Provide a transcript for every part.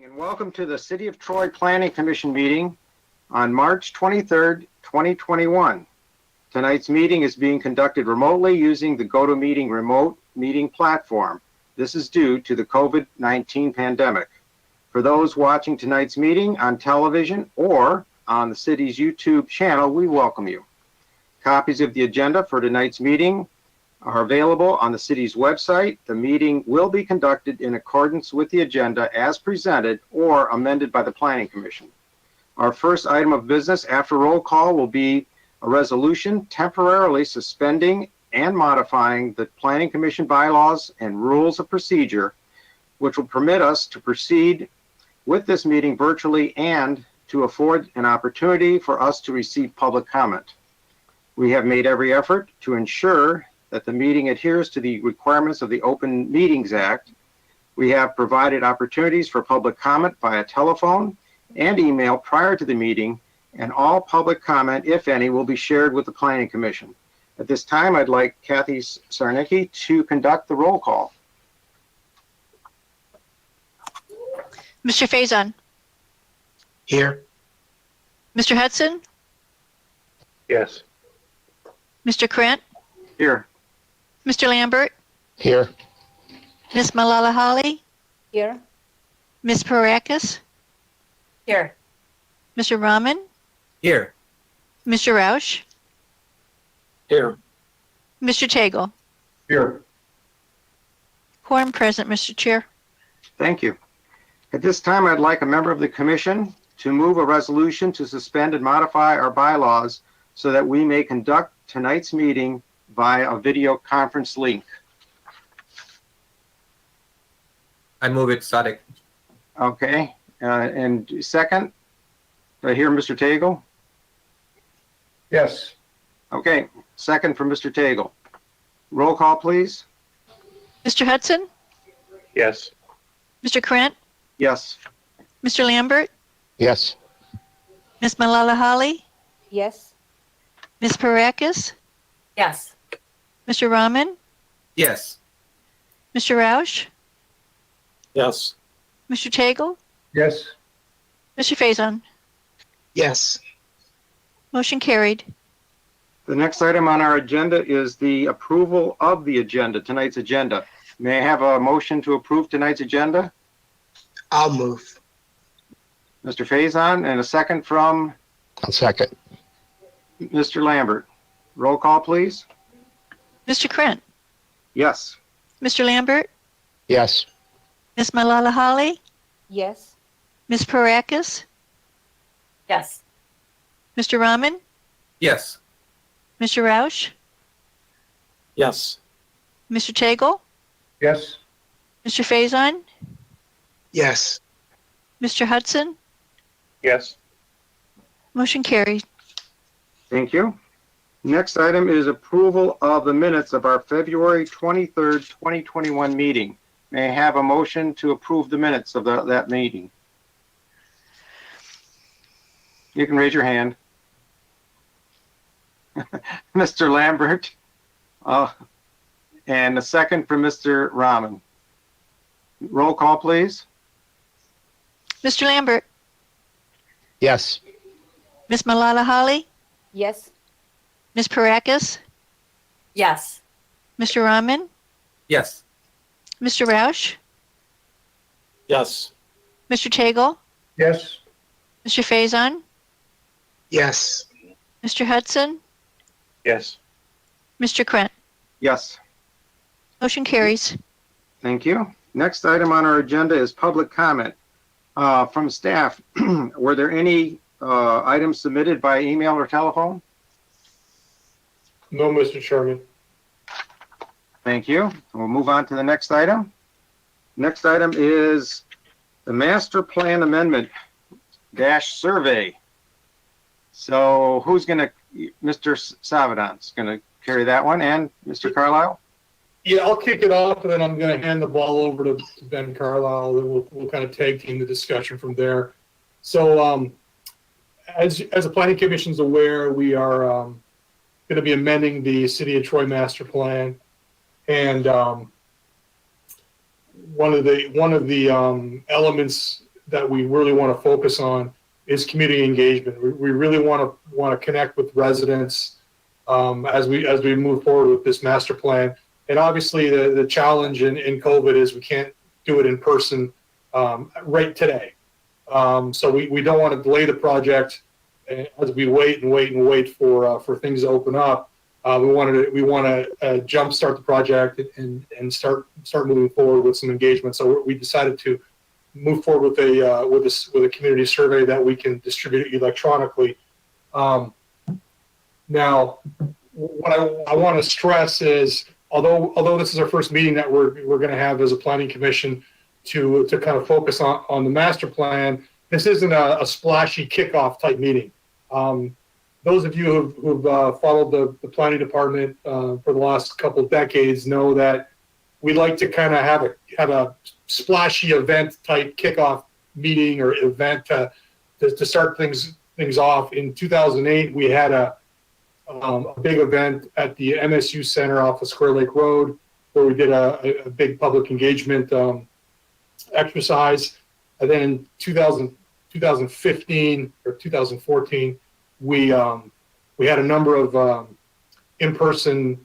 And welcome to the City of Troy Planning Commission meeting on March 23rd, 2021. Tonight's meeting is being conducted remotely using the GoToMeeting remote meeting platform. This is due to the COVID-19 pandemic. For those watching tonight's meeting on television or on the city's YouTube channel, we welcome you. Copies of the agenda for tonight's meeting are available on the city's website. The meeting will be conducted in accordance with the agenda as presented or amended by the Planning Commission. Our first item of business after roll call will be a resolution temporarily suspending and modifying the Planning Commission bylaws and rules of procedure, which will permit us to proceed with this meeting virtually and to afford an opportunity for us to receive public comment. We have made every effort to ensure that the meeting adheres to the requirements of the Open Meetings Act. We have provided opportunities for public comment via telephone and email prior to the meeting, and all public comment, if any, will be shared with the Planning Commission. At this time, I'd like Kathy Sarnicki to conduct the roll call. Mr. Faison. Here. Mr. Hudson. Yes. Mr. Krent. Here. Mr. Lambert. Here. Ms. Malala Holly. Here. Ms. Parakis. Here. Mr. Rahman. Here. Mr. Roush. Here. Mr. Tagle. Here. Quorum present, Mr. Chair. Thank you. At this time, I'd like a member of the commission to move a resolution to suspend and modify our bylaws so that we may conduct tonight's meeting via a video conference link. I move it, Sadek. Okay, and second, do I hear Mr. Tagle? Yes. Okay, second from Mr. Tagle. Roll call, please. Mr. Hudson. Yes. Mr. Krent. Yes. Mr. Lambert. Yes. Ms. Malala Holly. Yes. Ms. Parakis. Yes. Mr. Rahman. Yes. Mr. Roush. Yes. Mr. Tagle. Yes. Mr. Faison. Yes. Motion carried. The next item on our agenda is the approval of the agenda, tonight's agenda. May I have a motion to approve tonight's agenda? I'll move. Mr. Faison, and a second from I'll second. Mr. Lambert. Roll call, please. Mr. Krent. Yes. Mr. Lambert. Yes. Ms. Malala Holly. Yes. Ms. Parakis. Yes. Mr. Rahman. Yes. Mr. Roush. Yes. Mr. Tagle. Yes. Mr. Faison. Yes. Mr. Hudson. Yes. Motion carried. Thank you. Next item is approval of the minutes of our February 23rd, 2021 meeting. May I have a motion to approve the minutes of that meeting? You can raise your hand. Mr. Lambert. And a second from Mr. Rahman. Roll call, please. Mr. Lambert. Yes. Ms. Malala Holly. Yes. Ms. Parakis. Yes. Mr. Rahman. Yes. Mr. Roush. Yes. Mr. Tagle. Yes. Mr. Faison. Yes. Mr. Hudson. Yes. Mr. Krent. Yes. Motion carries. Thank you. Next item on our agenda is public comment from staff. Were there any items submitted by email or telephone? No, Mr. Chairman. Thank you. We'll move on to the next item. Next item is the master plan amendment dash survey. So who's going to, Mr. Savadon's going to carry that one, and Mr. Carlisle? Yeah, I'll kick it off, and then I'm going to hand the ball over to Ben Carlisle, and we'll kind of tag team the discussion from there. So as the Planning Commission's aware, we are going to be amending the City of Troy Master Plan. And one of the elements that we really want to focus on is community engagement. We really want to connect with residents as we move forward with this master plan. And obviously, the challenge in COVID is we can't do it in person right today. So we don't want to delay the project as we wait for things to open up. We want to jumpstart the project and start moving forward with some engagement. So we decided to move forward with a community survey that we can distribute electronically. Now, what I want to stress is, although this is our first meeting that we're going to have as a planning commission to kind of focus on the master plan, this isn't a splashy kickoff type meeting. Those of you who've followed the planning department for the last couple of decades know that we like to kind of have a splashy event type kickoff meeting or event to start things off. In 2008, we had a big event at the MSU Center off of Square Lake Road, where we did a big public engagement exercise. And then in 2015 or 2014, we had a number of in-person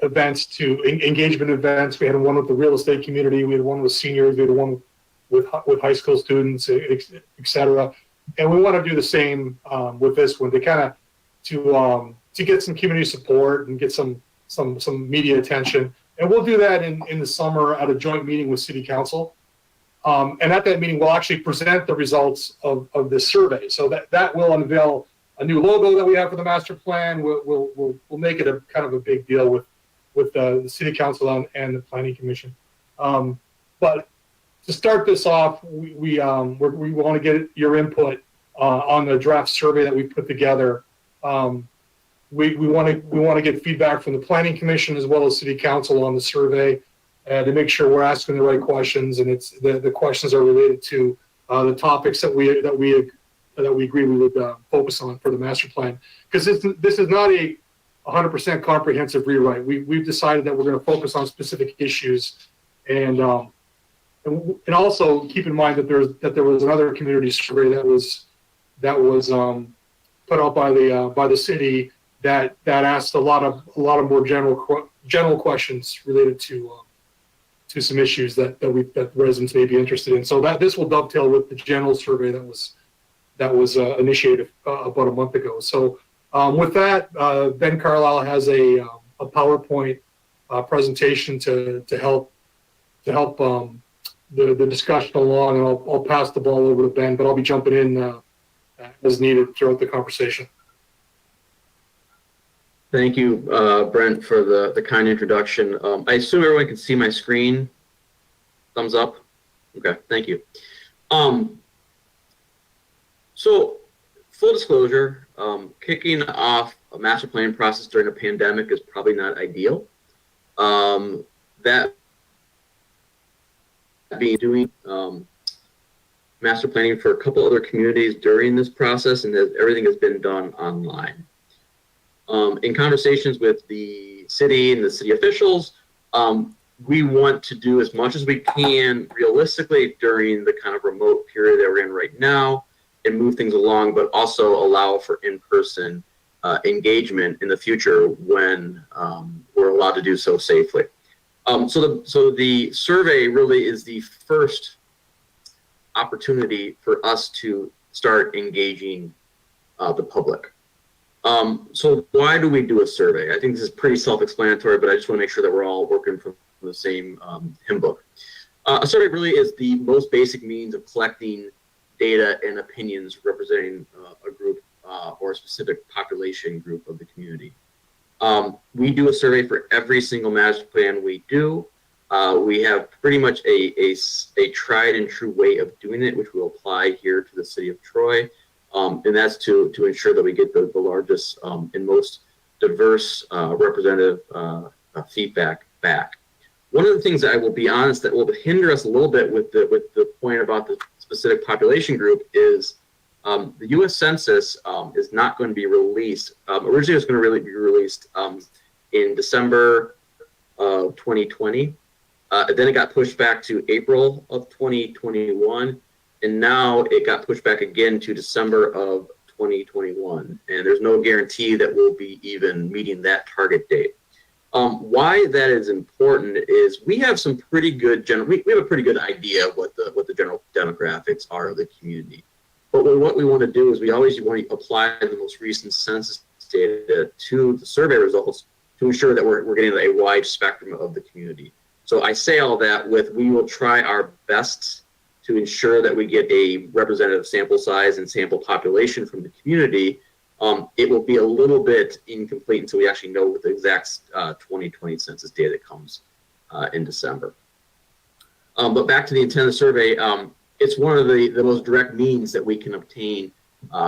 events, engagement events. We had one with the real estate community. We had one with seniors. We had one with high school students, et cetera. And we want to do the same with this one, to kind of to get some community support and get some media attention. And we'll do that in the summer at a joint meeting with City Council. And at that meeting, we'll actually present the results of this survey. So that will unveil a new logo that we have for the master plan. We'll make it a kind of a big deal with the City Council and the Planning Commission. But to start this off, we want to get your input on the draft survey that we put together. We want to get feedback from the Planning Commission as well as City Council on the survey to make sure we're asking the right questions, and it's the questions are related to the topics that we agree we would focus on for the master plan. Because this is not a 100% comprehensive rewrite. We've decided that we're going to focus on specific issues, and also keep in mind that there was another community survey that was put out by the city that asked a lot of more general questions related to some issues that residents may be interested in. So this will dovetail with the general survey that was initiated about a month ago. So with that, Ben Carlisle has a PowerPoint presentation to help the discussion along, and I'll pass the ball over to Ben, but I'll be jumping in as needed throughout the conversation. Thank you, Brent, for the kind introduction. I assume everyone can see my screen. Thumbs up. Okay, thank you. So, full disclosure, kicking off a master planning process during a pandemic is probably not ideal. That being doing master planning for a couple other communities during this process, and everything has been done online. In conversations with the city and the city officials, we want to do as much as we can realistically during the kind of remote period that we're in right now and move things along, but also allow for in-person engagement in the future when we're allowed to do so safely. So the survey really is the first opportunity for us to start engaging the public. So why do we do a survey? I think this is pretty self-explanatory, but I just want to make sure that we're all working from the same hymn book. A survey really is the most basic means of collecting data and opinions representing a group or a specific population group of the community. We do a survey for every single master plan we do. We have pretty much a tried and true way of doing it, which we'll apply here to the city of Troy. And that's to ensure that we get the largest and most diverse representative feedback back. One of the things that I will be honest that will hinder us a little bit with the point about the specific population group is the U.S. Census is not going to be released. Originally, it was going to be released in December of 2020. Then it got pushed back to April of 2021. and now it got pushed back again to December of 2021. And there's no guarantee that we'll be even meeting that target date. Why that is important is we have some pretty good we have a pretty good idea of what the general demographics are of the community. But what we want to do is we always want to apply the most recent census data to the survey results to ensure that we're getting a wide spectrum of the community. So I say all that with, we will try our best to ensure that we get a representative sample size and sample population from the community. It will be a little bit incomplete until we actually know what the exact 2020 census data comes in December. But back to the intent of the survey, it's one of the most direct means that we can obtain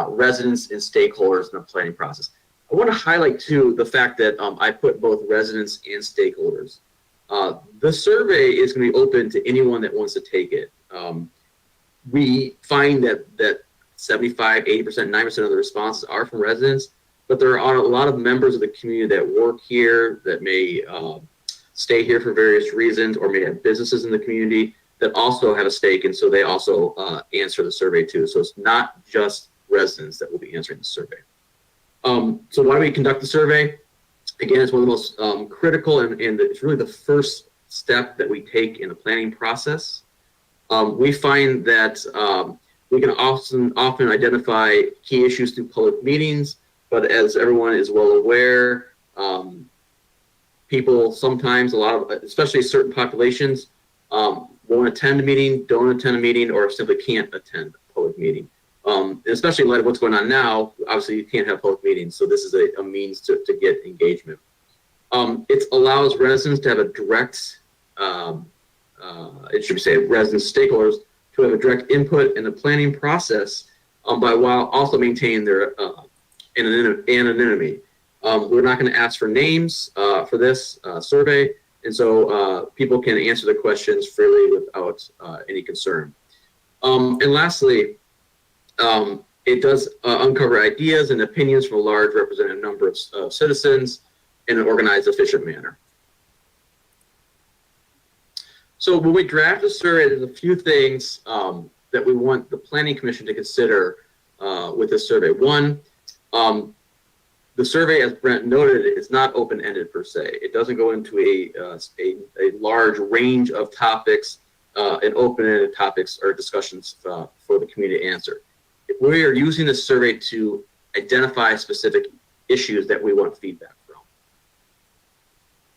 residents and stakeholders in the planning process. I want to highlight too the fact that I put both residents and stakeholders. The survey is going to be open to anyone that wants to take it. We find that 75, 80%, 90% of the responses are from residents, but there are a lot of members of the community that work here, that may stay here for various reasons, or may have businesses in the community that also have a stake, and so they also answer the survey too. So it's not just residents that will be answering the survey. So why do we conduct the survey? Again, it's one of the most critical, and it's really the first step that we take in the planning process. We find that we can often identify key issues through public meetings, but as everyone is well aware, people sometimes, especially certain populations, won't attend a meeting, don't attend a meeting, or simply can't attend a public meeting. Especially in light of what's going on now, obviously you can't have public meetings, so this is a means to get engagement. It allows residents to have a direct, residents, stakeholders, to have a direct input in the planning process, while also maintaining their anonymity. We're not going to ask for names for this survey, and so people can answer the questions freely without any concern. And lastly, it does uncover ideas and opinions from a large representative number of citizens in an organized, efficient manner. So when we draft a survey, there's a few things that we want the Planning Commission to consider with this survey. One, the survey, as Brent noted, is not open-ended per se. It doesn't go into a large range of topics and open-ended topics or discussions for the community to answer. We are using this survey to identify specific issues that we want feedback from.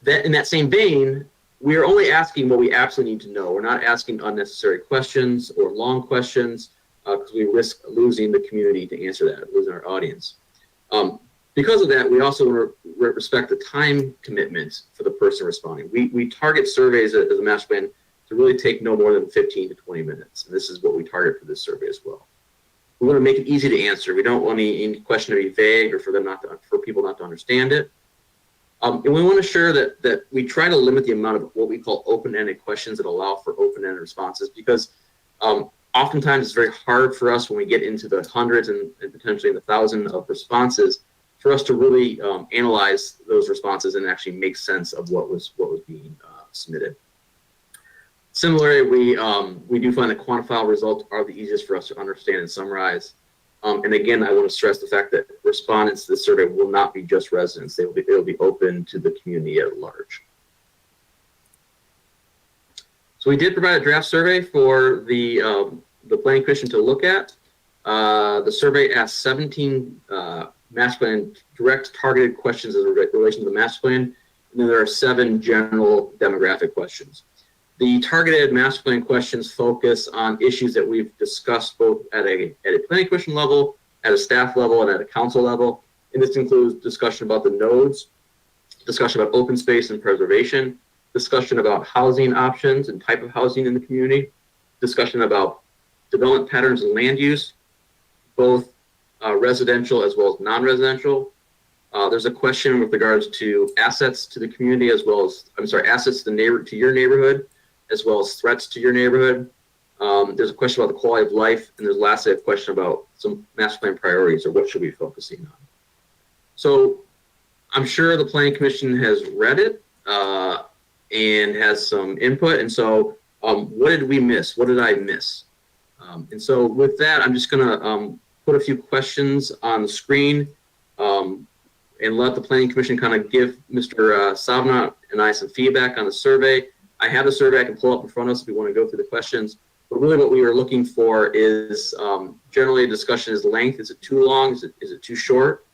In that same vein, we are only asking what we absolutely need to know. We're not asking unnecessary questions or long questions because we risk losing the community to answer that, losing our audience. Because of that, we also want to respect the time commitment for the person responding. We target surveys as a master plan to really take no more than 15 to 20 minutes. And this is what we target for this survey as well. We want to make it easy to answer. We don't want any question to be vague or for people not to understand it. And we want to ensure that we try to limit the amount of what we call open-ended questions that allow for open-ended responses, because oftentimes it's very hard for us when we get into the hundreds and potentially in the thousands of responses for us to really analyze those responses and actually make sense of what was being submitted. Similarly, we do find that quantifiable results are the easiest for us to understand and summarize. And again, I want to stress the fact that respondents to the survey will not be just residents. They will be open to the community at large. So we did provide a draft survey for the Planning Commission to look at. The survey asked 17 master plan direct targeted questions in relation to the master plan, and then there are 7 general demographic questions. The targeted master plan questions focus on issues that we've discussed both at a Planning Commission level, at a staff level, and at a council level. And this includes discussion about the nodes, discussion about open space and preservation, discussion about housing options and type of housing in the community, discussion about development patterns and land use, both residential as well as non-residential. There's a question with regards to assets to the community as well as, assets to your neighborhood, as well as threats to your neighborhood. There's a question about the quality of life, and there's lastly a question about some master plan priorities or what should we be focusing on. So I'm sure the Planning Commission has read it and has some input. And so what did we miss? What did I miss? And so with that, I'm just going to put a few questions on the screen and let the Planning Commission kind of give Mr. Savna and I some feedback on the survey. I have the survey I can pull up in front of us if we want to go through the questions. But really what we were looking for is generally a discussion is length. Is it too long? Is it too short?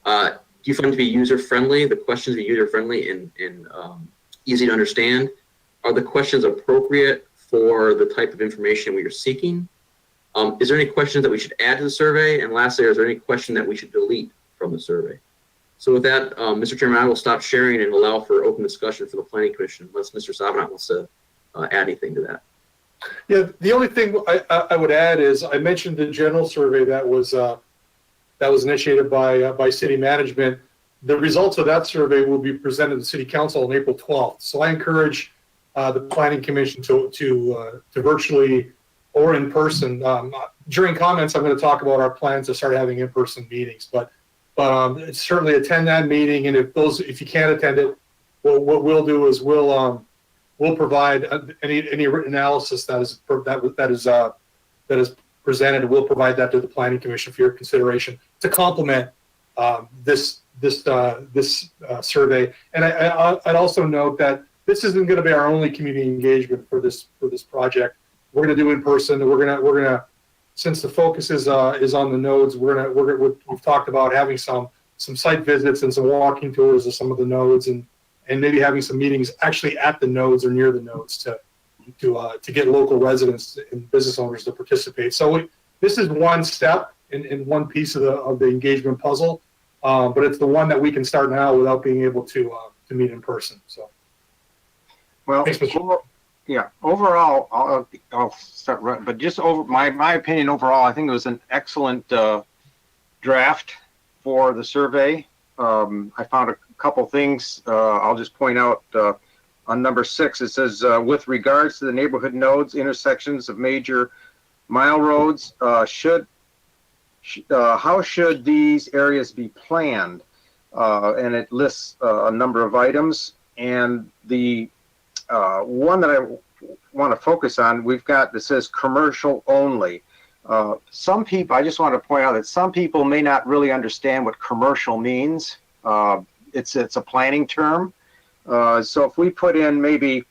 Do you find it to be user-friendly? The questions are user-friendly and easy to understand? Are the questions appropriate for the type of information we are seeking? Is there any questions that we should add to the survey? And lastly, is there any question that we should delete from the survey? So with that, Mr. Chairman, I will stop sharing and allow for open discussion for the Planning Commission unless Mr. Savna wants to add anything to that. Yeah, the only thing I would add is I mentioned the general survey that was initiated by city management. The results of that survey will be presented to City Council on April 12th. So I encourage the Planning Commission to virtually or in person. During comments, I'm going to talk about our plans to start having in-person meetings, but certainly attend that meeting. And if you can't attend it, what we'll do is we'll provide any written analysis that is presented. We'll provide that to the Planning Commission for your consideration to complement this survey. And I'd also note that this isn't going to be our only community engagement for this project. We're going to do in person. We're gonna since the focus is on the nodes. We've talked about having some site visits and some walking tours of some of the nodes and maybe having some meetings actually at the nodes or near the nodes to get local residents and business owners to participate. So this is one step in one piece of the engagement puzzle, but it's the one that we can start now without being able to meet in person. So, Well, thanks, Mr. yeah, overall, I'll start right, but just over my opinion overall, I think it was an excellent draft for the survey. I found a couple things. I'll just point out on number 6, it says, with regards to the neighborhood nodes, intersections of major mile roads, how should these areas be planned? And it lists a number of items. And the one that I want to focus on, we've got that says commercial only. Some people, I just want to point out that some people may not really understand what commercial means. It's a planning term. So if we put in maybe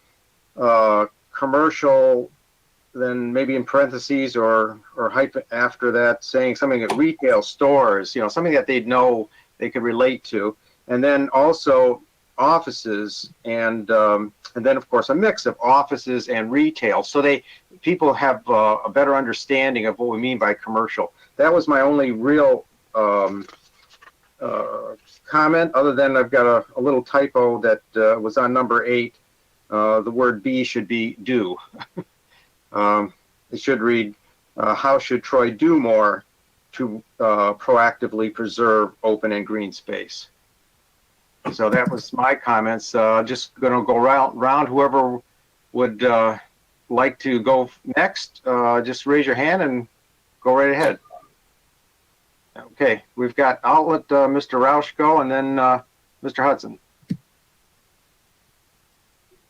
commercial, then maybe in parentheses or hyphen after that, saying something at retail stores, something that they'd know they could relate to, and then also offices, and then of course a mix of offices and retail, so people have a better understanding of what we mean by commercial. That was my only real comment, other than I've got a little typo that was on number 8. The word be should be do. It should read, how should Troy do more to proactively preserve open and green space? So that was my comments. Just going to go round. Whoever would like to go next, just raise your hand and go right ahead. Okay, I'll let Mr. Roush go, and then Mr. Hudson.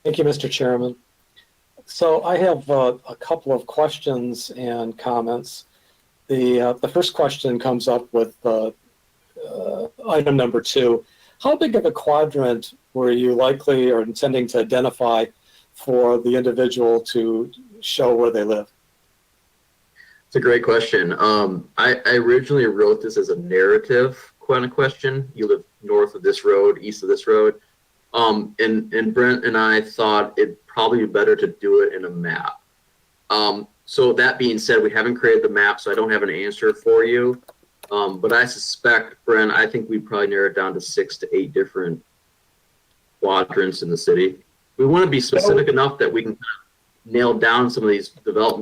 Thank you, Mr. Chairman. So I have a couple of questions and comments. The first question comes up with item number 2. How big of a quadrant were you likely or intending to identify for the individual to show where they live? It's a great question. I originally wrote this as a narrative kind of question. You live north of this road, east of this road. And Brent and I thought it'd probably be better to do it in a map. So that being said, we haven't created the map, so I don't have an answer for you. But I suspect, Brent, I think we'd probably narrow it down to 6 to 8 different quadrants in the city. We want to be specific enough that we can nail down some of these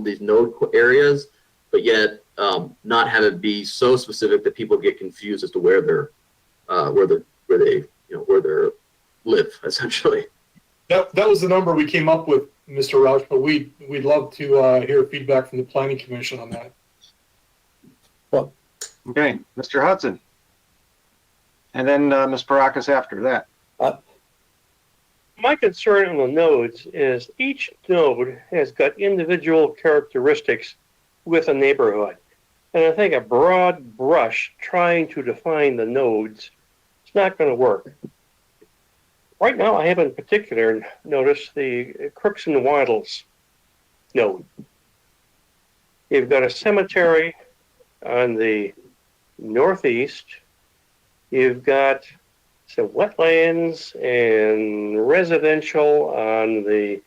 these node areas, but yet not have it be so specific that people get confused as to where they live, essentially. That was the number we came up with, Mr. Roush, but we'd love to hear feedback from the Planning Commission on that. Okay, Mr. Hudson. And then Ms. Barakas after that. My concern on the nodes is each node has got individual characteristics with a neighborhood. And I think a broad brush trying to define the nodes, it's not going to work. Right now, I have in particular noticed the Crooks and Waddles node. You've got a cemetery on the northeast. You've got some wetlands and residential on the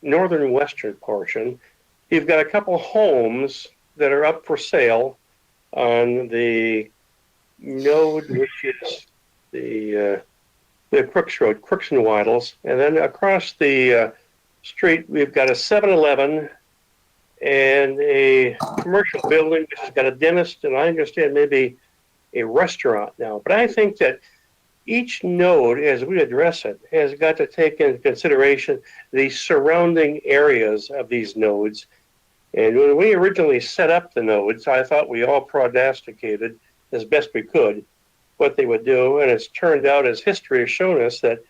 northern western portion. You've got a couple homes that are up for sale on the node, which is the Crooks Road, Crooks and Waddles. And then across the street, we've got a 7-Eleven and a commercial building which has got a dentist, and I understand maybe a restaurant now. But I think that each node, as we address it, has got to take into consideration the surrounding areas of these nodes. And when we originally set up the nodes, I thought we all prognosticated as best we could what they would do. And it's turned out, as history has shown us, that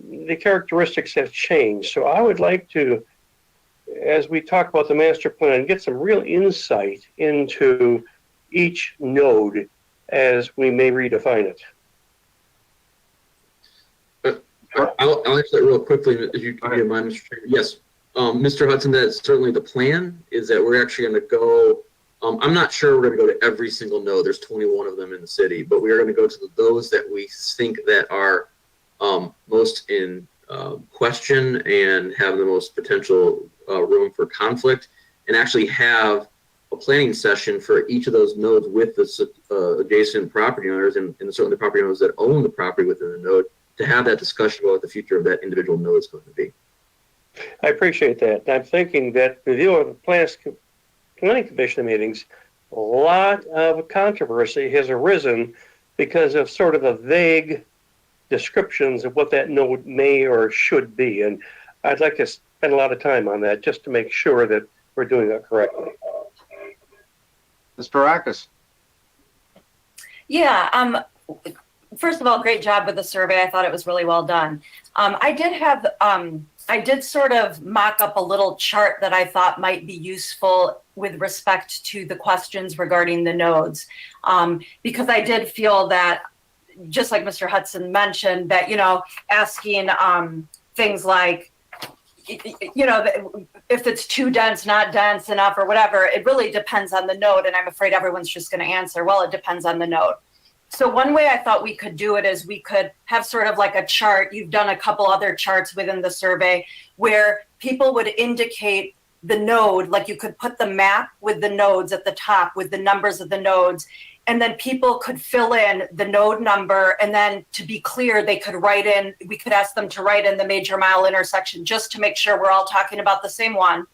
the characteristics have changed. So I would like to, as we talk about the master plan, get some real insight into each node as we may redefine it. I'll answer that real quickly, if you don't mind, Mr. Chairman. Yes, Mr. Hudson, that's certainly the plan, is that we're actually going to go, I'm not sure we're going to go to every single node. There's 21 of them in the city, but we are going to go to those that we think that are most in question and have the most potential room for conflict, and actually have a planning session for each of those nodes with the adjacent property owners and certainly the property owners that own the property within the node, to have that discussion about what the future of that individual node is going to be. I appreciate that. I'm thinking that review of the planning commission meetings, a lot of controversy has arisen because of sort of the vague descriptions of what that node may or should be. And I'd like to spend a lot of time on that just to make sure that we're doing that correctly. Ms. Barakis. Yeah, first of all, great job with the survey. I thought it was really well done. I did sort of mock up a little chart that I thought might be useful with respect to the questions regarding the nodes, because I did feel that, just like Mr. Hudson mentioned, that, asking things like, if it's too dense, not dense enough, or whatever, it really depends on the node. And I'm afraid everyone's just going to answer, well, it depends on the node. So one way I thought we could do it is we could have sort of like a chart. You've done a couple other charts within the survey where people would indicate the node, like you could put the map with the nodes at the top with the numbers of the nodes, and then people could fill in the node number, and then to be clear, they could write in, we could ask them to write in the major mile intersection just to make sure we're all talking about the same one.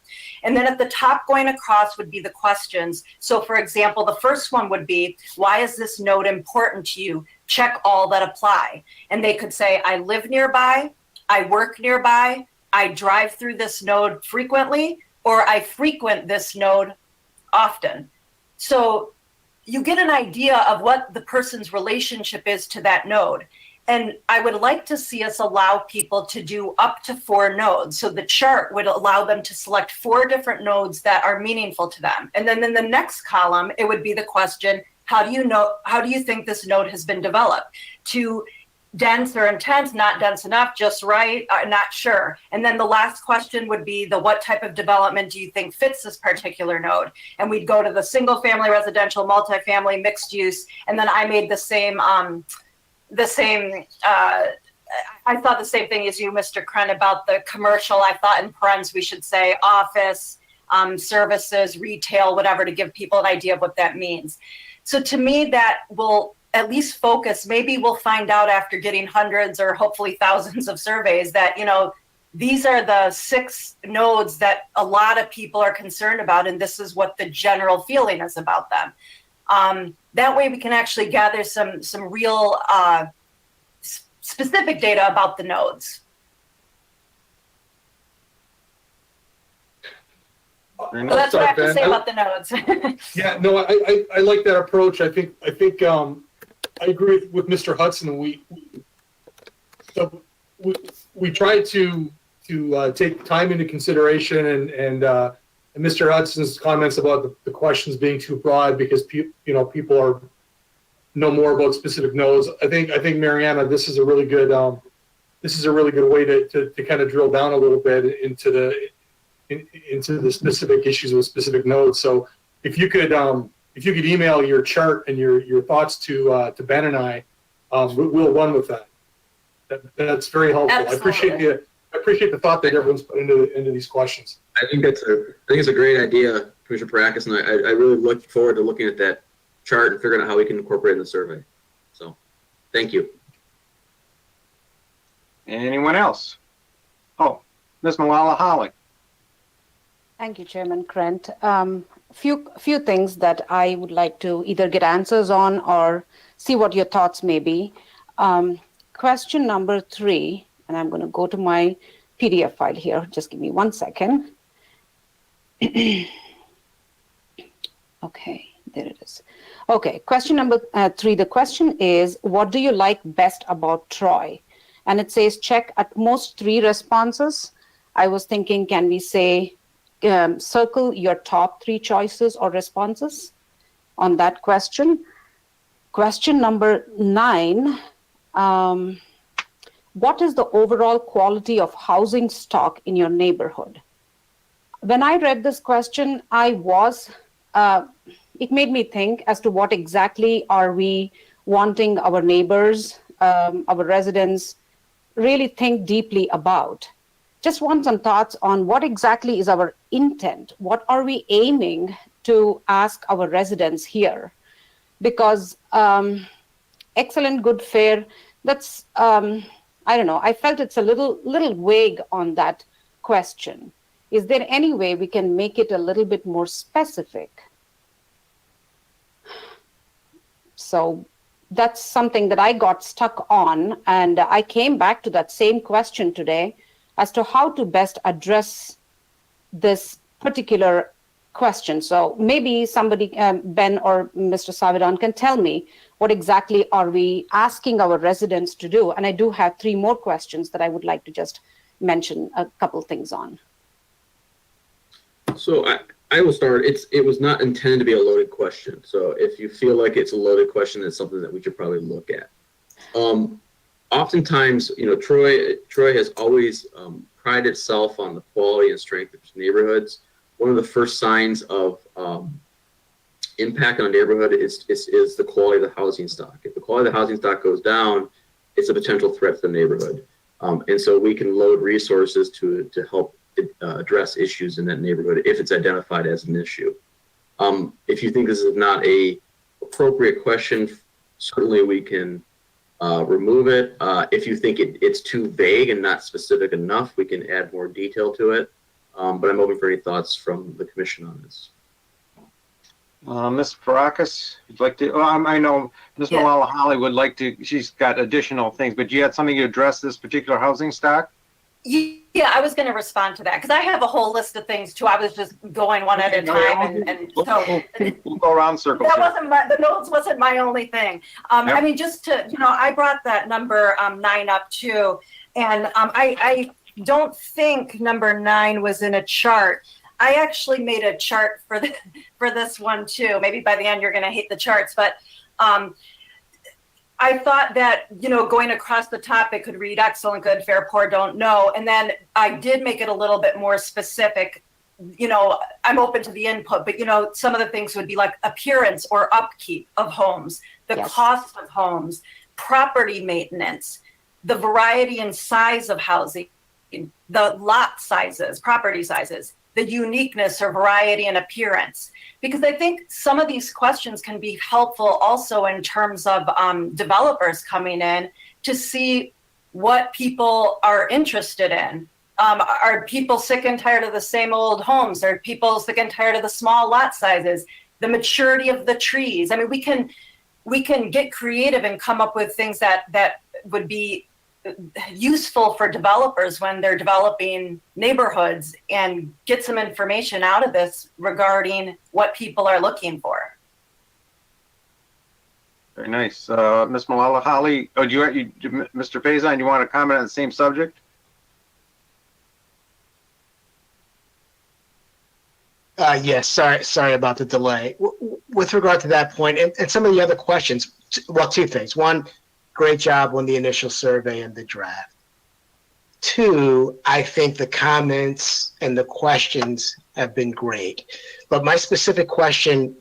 And then at the top going across would be the questions. So for example, the first one would be, why is this node important to you? Check all that apply. And they could say, I live nearby, I work nearby, I drive through this node frequently, or I frequent this node often. So you get an idea of what the person's relationship is to that node. And I would like to see us allow people to do up to 4 nodes. So the chart would allow them to select 4 different nodes that are meaningful to them. And then in the next column, it would be the question, how do you think this node has been developed? To dense or intense, not dense enough, just right, not sure. And then the last question would be the what type of development do you think fits this particular node? And we'd go to the single family, residential, multifamily, mixed use. And then I made the same, I thought the same thing as you, Mr. Kren, about the commercial. I thought in parens we should say office, services, retail, whatever, to give people an idea of what that means. So to me, that will at least focus. Maybe we'll find out after getting hundreds or hopefully thousands of surveys that, these are the 6 nodes that a lot of people are concerned about, and this is what the general feeling is about them. That way we can actually gather some real specific data about the nodes. So that's what I have to say about the nodes. Yeah, no, I like that approach. I think I agree with Mr. Hudson. We tried to take time into consideration and Mr. Hudson's comments about the questions being too broad because people know more about specific nodes. I think Mariana, this is a really good way to kind of drill down a little bit into the specific issues with specific nodes. So if you could email your chart and your thoughts to Ben and I, we'll run with that. That's very helpful. Absolutely. I appreciate the thought that everyone's put into these questions. I think it's a great idea, Commissioner Parakis, and I really look forward to looking at that chart and figuring out how we can incorporate it in the survey. So, thank you. Anyone else? Oh, Ms. Malala Holly. Thank you, Chairman Krent. Few things that I would like to either get answers on or see what your thoughts may be. Question number 3, and I'm going to go to my PDF file here. Just give me 1 second. Okay, there it is. Okay, question number 3. The question is, what do you like best about Troy? And it says check at most 3 responses. I was thinking, can we say circle your top 3 choices or responses on that question? Question number 9. What is the overall quality of housing stock in your neighborhood? When I read this question, it made me think as to what exactly are we wanting our neighbors, our residents, really think deeply about. Just want some thoughts on what exactly is our intent. What are we aiming to ask our residents here? Because excellent, good, fair, that's, I don't know, I felt it's a little vague on that question. Is there any way we can make it a little bit more specific? So that's something that I got stuck on, and I came back to that same question today as to how to best address this particular question. So maybe somebody, Ben or Mr. Savidan, can tell me what exactly are we asking our residents to do? And I do have 3 more questions that I would like to just mention a couple things on. So I will start. It was not intended to be a loaded question. So if you feel like it's a loaded question, it's something that we should probably look at. Oftentimes, Troy has always prided itself on the quality and strength of its neighborhoods. One of the first signs of impact on a neighborhood is the quality of the housing stock. If the quality of the housing stock goes down, it's a potential threat to the neighborhood. And so we can load resources to help address issues in that neighborhood if it's identified as an issue. If you think this is not a appropriate question, certainly we can remove it. If you think it's too vague and not specific enough, we can add more detail to it. But I'm open for any thoughts from the commission on this. Ms. Parakis, would you like to? I know Ms. Yeah. Malala Holly would like to. She's got additional things, but you had something to address this particular housing stock? Yeah, I was going to respond to that because I have a whole list of things too. I was just going one at a time, and so We'll go around circles. that here. wasn't the notes wasn't my only thing. I mean, just to I brought that number 9 up too, and I don't think number 9 was in a chart. I actually made a chart for this one too. Maybe by the end you're going to hate the charts, but I thought that, going across the top, it could read excellent, good, fair, poor, don't know. And then I did make it a little bit more specific. I'm open to the input, but, some of the things would be like appearance or upkeep of homes, the Yes. cost of homes, property maintenance, the variety and size of housing, the lot sizes, property sizes, the uniqueness or variety and appearance. Because I think some of these questions can be helpful also in terms of developers coming in to see what people are interested in. Are people sick and tired of the same old homes? Are people sick and tired of the small lot sizes? The maturity of the trees? I mean, we can get creative and come up with things that would be useful for developers when they're developing neighborhoods and get some information out of this regarding what people are looking for. Very nice. Ms. Malala Holly, Mr. Faison, you want to comment on the same subject? Yes, sorry about the delay. With regard to that point and some of the other questions, well, two things. One, great job on the initial survey and the draft. Two, I think the comments and the questions have been great. But my specific question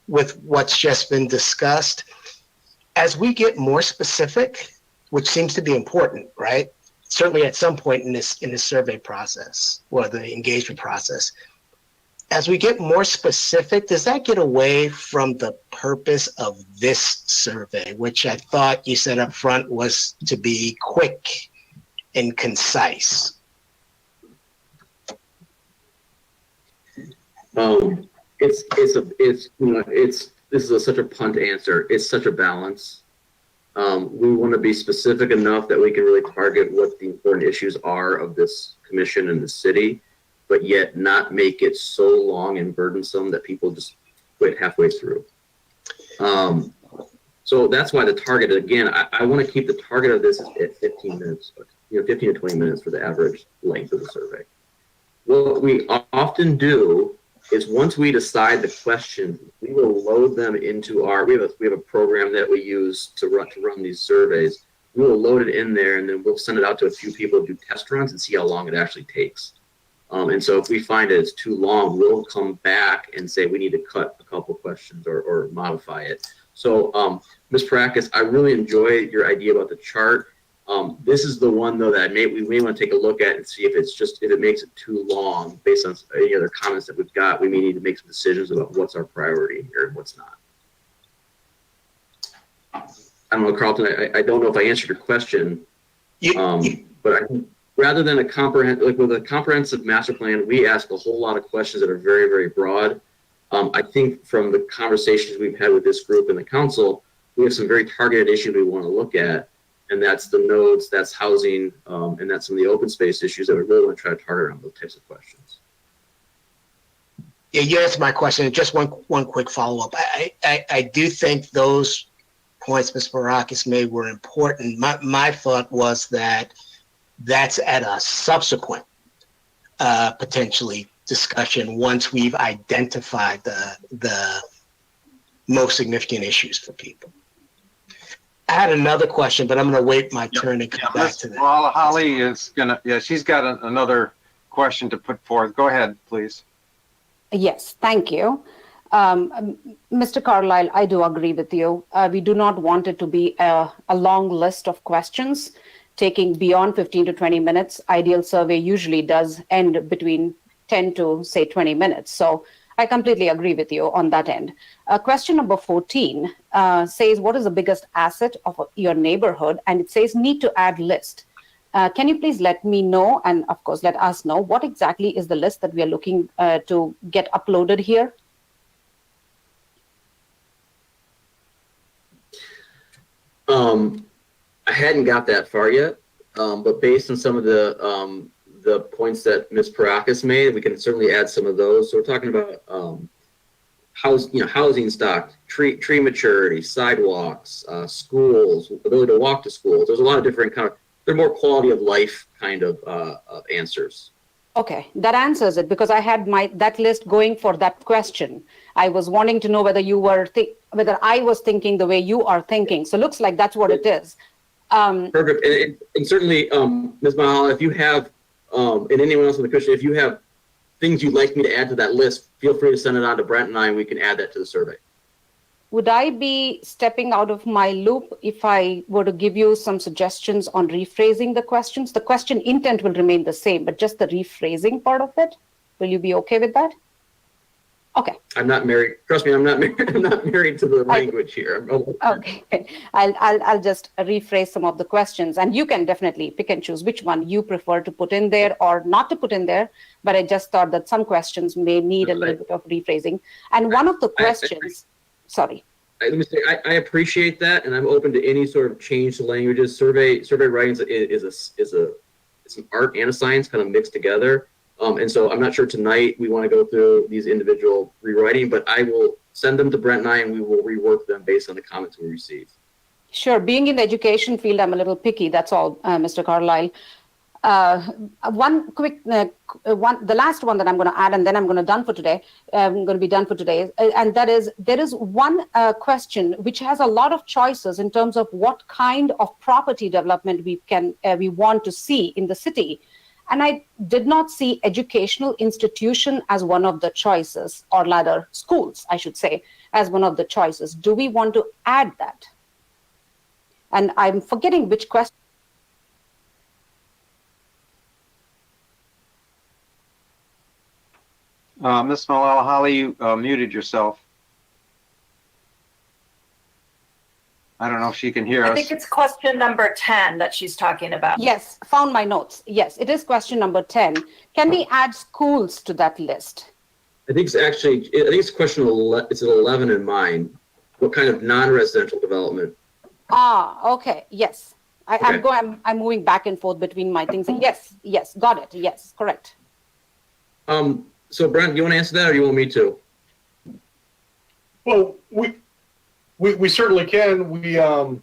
with what's just been discussed, as we get more specific, which seems to be important, right? Certainly at some point in this survey process or the engagement process, as we get more specific, does that get away from the purpose of this survey, which I thought you said up front was to be quick and concise? This is such a punt answer. It's such a balance. We want to be specific enough that we can really target what the important issues are of this commission and the city, but yet not make it so long and burdensome that people just quit halfway through. So that's why the target, again, I want to keep the target of this at 15 minutes, 15 to 20 minutes for the average length of the survey. What we often do is once we decide the questions, we will load them into we have a program that we use to run these surveys. We will load it in there and then we'll send it out to a few people to do test runs and see how long it actually takes. And so if we find it's too long, we'll come back and say we need to cut a couple questions or modify it. So Ms. Parakis, I really enjoy your idea about the chart. This is the one though that we may want to take a look at and see if it makes it too long based on any other comments that we've got. We may need to make some decisions about what's our priority here and what's not. I don't know, Carlton, I don't know if I answered your question, but I think rather than with a comprehensive master plan, we ask a whole lot of questions that are very, very broad. I think from the conversations we've had with this group and the council, we have some very targeted issues we want to look at. And that's the nodes, that's housing, and that's some of the open space issues that we really want to try to target on those types of questions. Yeah, you answered my question. Just one quick follow-up. I do think those points Ms. Barakis made were important. My thought was that that's at a subsequent potentially discussion once we've identified the most significant issues for people. I had another question, but I'm going to wait my turn and come back to that. Well, Holly is she's got another question to put forth. Go ahead, please. Yes, thank you. Mr. Carlisle, I do agree with you. We do not want it to be a long list of questions taking beyond 15 to 20 minutes. Ideal survey usually does end between 10 to say 20 minutes. So I completely agree with you on that end. Question number 14 says, what is the biggest asset of your neighborhood? And it says need to add list. Can you please let me know, and of course let us know, what exactly is the list that we are looking to get uploaded here? I hadn't got that far yet, but based on some of the points that Ms. Parakis made, we can certainly add some of those. So we're talking about housing stock, tree maturity, sidewalks, schools, ability to walk to schools. There's a lot of different they're more quality of life kind of answers. Okay, that answers it, because I had that list going for that question. I was wanting to know whether you were whether I was thinking the way you are thinking. So looks like that's what it is. Perfect, and certainly, Ms. Mahala, if you have, and anyone else in the commission, if you have things you'd like me to add to that list, feel free to send it on to Brent and I, and we can add that to the survey. Would I be stepping out of my loop if I were to give you some suggestions on rephrasing the questions? The question intent will remain the same, but just the rephrasing part of it, will you be okay with that? Okay. I'm not married. Trust me, I'm not married to the language here. Okay. I'll just rephrase some of the questions, and you can definitely pick and choose which one you prefer to put in there or not to put in there. But I just thought that some questions may need a little bit of rephrasing. And one of the questions, sorry. Let me say, I appreciate that, and I'm open to any sort of change to languages. Survey writing is an art and a science kind of mixed together. And so I'm not sure tonight we want to go through these individual rewriting, but I will send them to Brent and I, and we will rework them based on the comments we receive. Sure. Being in the education field, I'm a little picky. That's all, Mr. Carlisle. One quick, the last one that I'm going to add, and then I'm going to done for today. I'm going to be done for today, and that is there is one question which has a lot of choices in terms of what kind of property development we want to see in the city, and I did not see educational institution as one of the choices, or rather schools, I should say, as one of the choices. Do we want to add that? And I'm forgetting which question. Ms. Malala, you muted yourself. I don't know if she can hear I us. think it's question number 10 that she's talking about. Yes, found my notes. Yes, it is question number 10. Can we add schools to that list? I think it's question 11, it's 11 in mine. What kind of non-residential development? Okay, yes. I'm moving back and forth between my things. Yes, got it. Yes, correct. So Brent, you want to answer that, or you want me to? Well, we certainly can. We the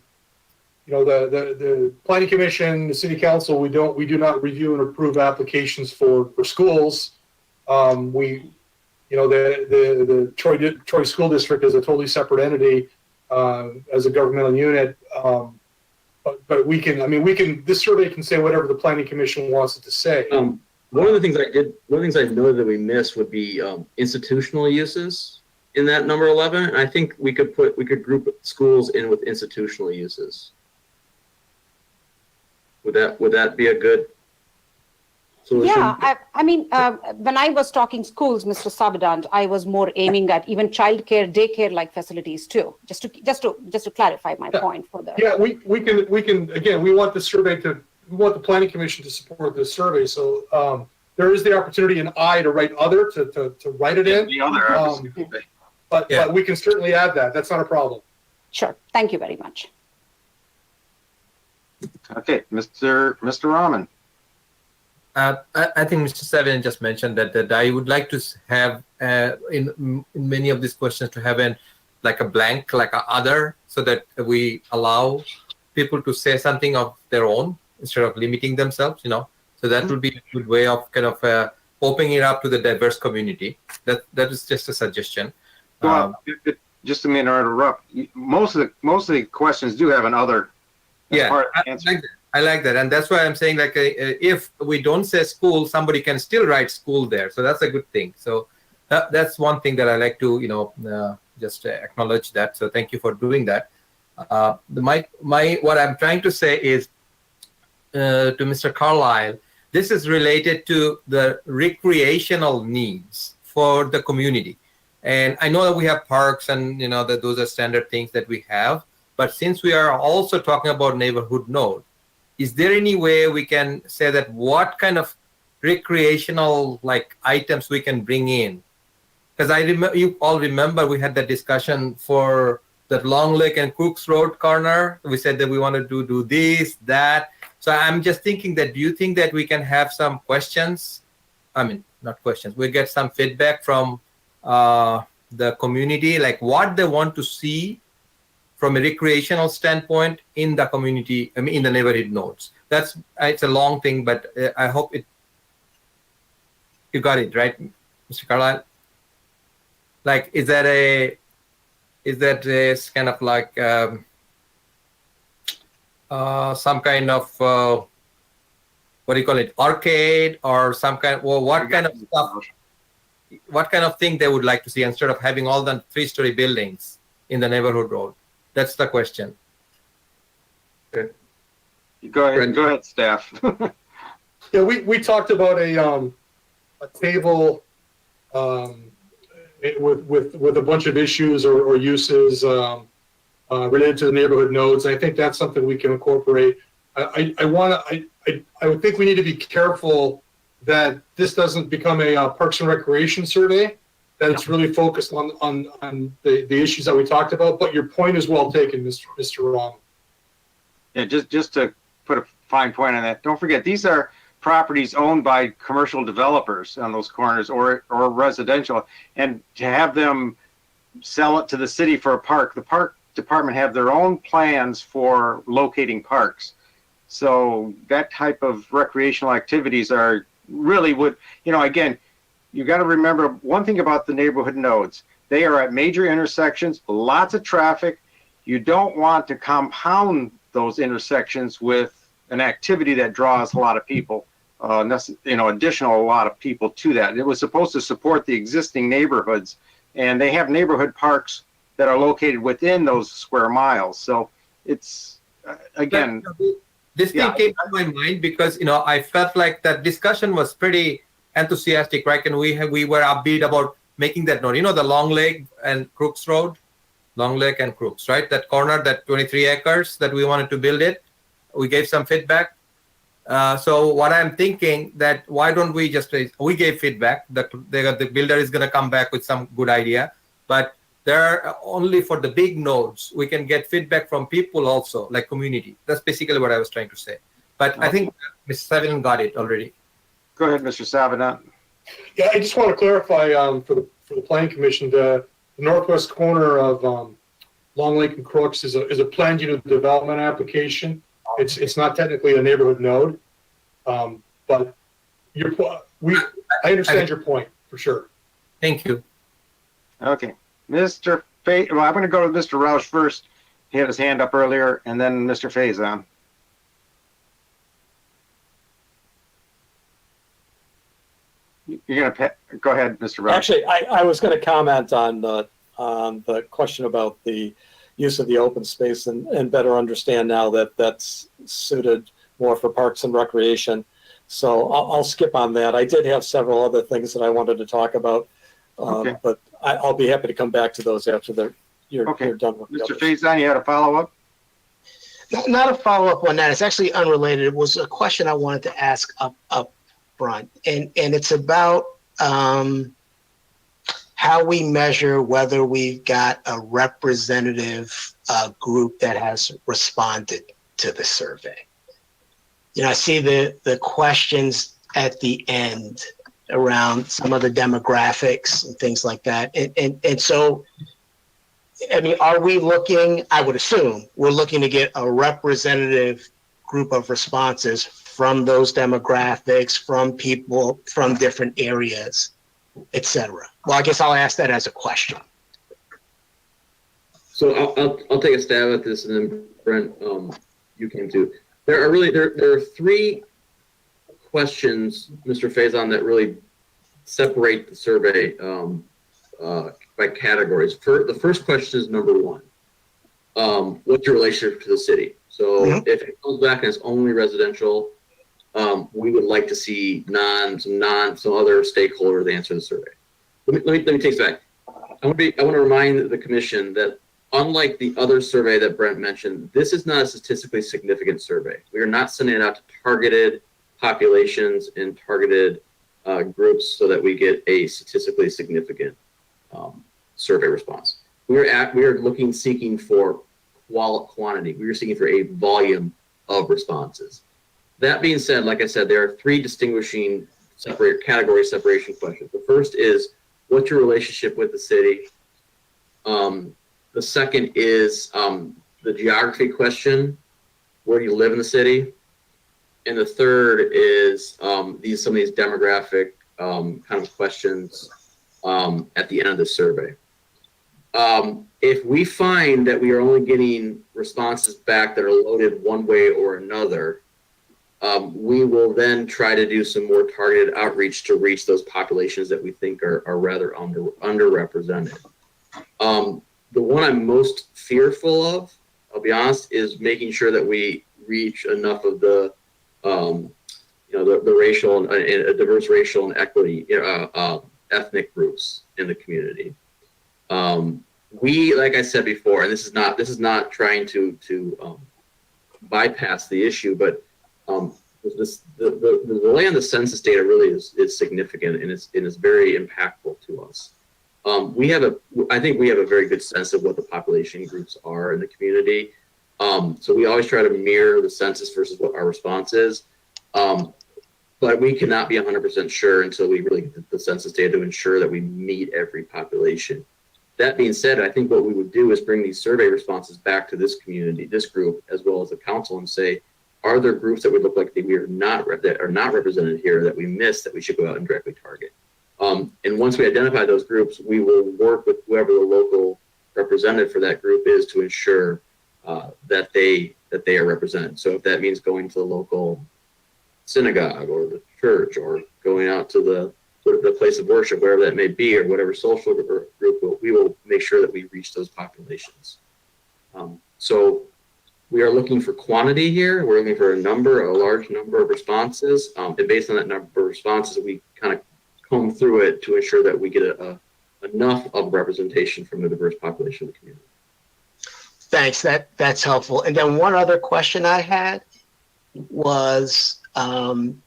planning commission, the city council, we do not review and approve applications for schools. The Troy School District is a totally separate entity as a governmental unit. But we can. This survey can say whatever the planning commission wants it to say. One of the things I noted that we missed would be institutional uses in that number 11. And I think we could group schools in with institutional uses. Would that be a good solution? Yeah, when I was talking schools, Mr. Sabadant, I was more aiming at even childcare, daycare-like facilities too. Just to clarify my point further. Yeah, we can again. We want the planning commission to support this survey. So there is the opportunity in I to write other to write it in. The other, obviously. But we can certainly add that. That's not a problem. Sure. Thank you very much. Okay, Mr. Rahman. I think Mr. Seven just mentioned that I would like to have in many of these questions to have a blank, like a other, so that we allow people to say something of their own instead of limiting themselves. So that would be a good way of kind of opening it up to the diverse community. That is just a suggestion. Well, just a minute to interrupt. Most of the questions do have an other. Yeah, I like that, and that's why I'm saying if we don't say school, somebody can still write school there. So that's a good thing. So that's one thing that I like to just acknowledge that. So thank you for doing that. What I'm trying to say is to Mr. Carlisle, this is related to the recreational needs for the community. And I know that we have parks and, that those are standard things that we have. But since we are also talking about neighborhood node, is there any way we can say that what kind of recreational items we can bring in? Because you all remember we had that discussion for that Long Lake and Crooks Road corner. We said that we wanted to do this, that. So I'm just thinking that, do you think that we can have some questions? Not questions. We get some feedback from the community, like what they want to see from a recreational standpoint in the community, in the neighborhood nodes. It's a long thing, but I hope you got it, right, Mr. Carlisle? Is that a kind of some kind of what do you call it, arcade or some kind of, what kind of stuff, what kind of thing they would like to see instead of having all the 3-story buildings in the neighborhood road? That's the question. Okay. Go ahead, staff. Yeah, we talked about a table with a bunch of issues or uses related to the neighborhood nodes. I think that's something we can incorporate. I would think we need to be careful that this doesn't become a Parks and Recreation survey, that it's really focused on the issues that we talked about. But your point is well taken, Mr. Ram. Yeah, just to put a fine point on that, don't forget, these are properties owned by commercial developers on those corners or residential, and to have them sell it to the city for a park, the park department have their own plans for locating parks. So that type of recreational activities are really would, again, you got to remember one thing about the neighborhood nodes. They are at major intersections, lots of traffic. You don't want to compound those intersections with an activity that draws a lot of people, additional a lot of people to that. It was supposed to support the existing neighborhoods, and they have neighborhood parks that are located within those square miles. So it's, again, this thing came to my mind because I felt like that discussion was pretty enthusiastic, right? And we were upbeat about making that node. The Long Lake and Crooks Road, Long Lake and Crooks, right? That corner, that 23 acres that we wanted to build it. We gave some feedback. So what I'm thinking that why don't we we gave feedback that the builder is going to come back with some good idea, but there are only for the big nodes, we can get feedback from people also, like community. That's basically what I was trying to say. But I think Mr. Savin got it already. Go ahead, Mr. Savinant. Yeah, I just want to clarify for the Planning Commission, the northwest corner of Long Lake and Crooks is a planned unit development application. It's not technically a neighborhood node, but I understand your point for sure. Thank you. Okay. I'm going to go to Mr. Roush first. He had his hand up earlier, and then Mr. Faison. You're going to go ahead, Mr. Roush. Actually, I was going to comment on the question about the use of the open space and better understand now that that's suited more for parks and recreation. So I'll skip on that. I did have several other things that I wanted to talk about, but I'll be happy to come back to those after you're done with Mr. Faison, you had a follow-up? Not a follow-up on that. It's actually unrelated. It was a question I wanted to ask up front, and it's about how we measure whether we've got a representative group that has responded to the survey. I see the questions at the end around some of the demographics and things like that. And so, I mean, are we looking, I would assume, we're looking to get a representative group of responses from those demographics, from people from different areas, et cetera. Well, I guess I'll ask that as a question. So I'll take a stab at this, and then Brent, you can too. There are three questions, Mr. Faison, that really separate the survey by categories. The first question is number one. What's your relationship to the city? So if it comes back and it's only residential, we would like to see some other stakeholders answer the survey. Let me take this back. I want to remind the commission that unlike the other survey that Brent mentioned, this is not a statistically significant survey. We are not sending it out to targeted populations and targeted groups so that we get a statistically significant survey response. We are seeking for quantity. We are seeking for a volume of responses. That being said, like I said, there are three distinguishing category separation questions. The first is, what's your relationship with the city? The second is the geography question. Where do you live in the city? And the third is some of these demographic kind of questions at the end of the survey. If we find that we are only getting responses back that are loaded one way or another, we will then try to do some more targeted outreach to reach those populations that we think are rather underrepresented. The one I'm most fearful of, I'll be honest, is making sure that we reach enough of the racial and diverse racial and equity ethnic groups in the community. We, like I said before, and this is not trying to bypass the issue, but the delay on the census data really is significant, and it's very impactful to us. I think we have a very good sense of what the population groups are in the community. So we always try to mirror the census versus what our response is. But we cannot be 100% sure until we really get the census data to ensure that we meet every population. That being said, I think what we would do is bring these survey responses back to this community, this group, as well as the council, and say, are there groups that would look like that are not represented here that we missed that we should go out and directly target? And once we identify those groups, we will work with whoever the local representative for that group is to ensure that they are represented. So if that means going to the local synagogue or the church or going out to the place of worship, wherever that may be, or whatever social group, we will make sure that we reach those populations. So we are looking for quantity here. We're looking for a large number of responses. And based on that number of responses, we kind of comb through it to ensure that we get enough of representation from the diverse population of the community. Thanks. That's helpful. And then one other question I had was in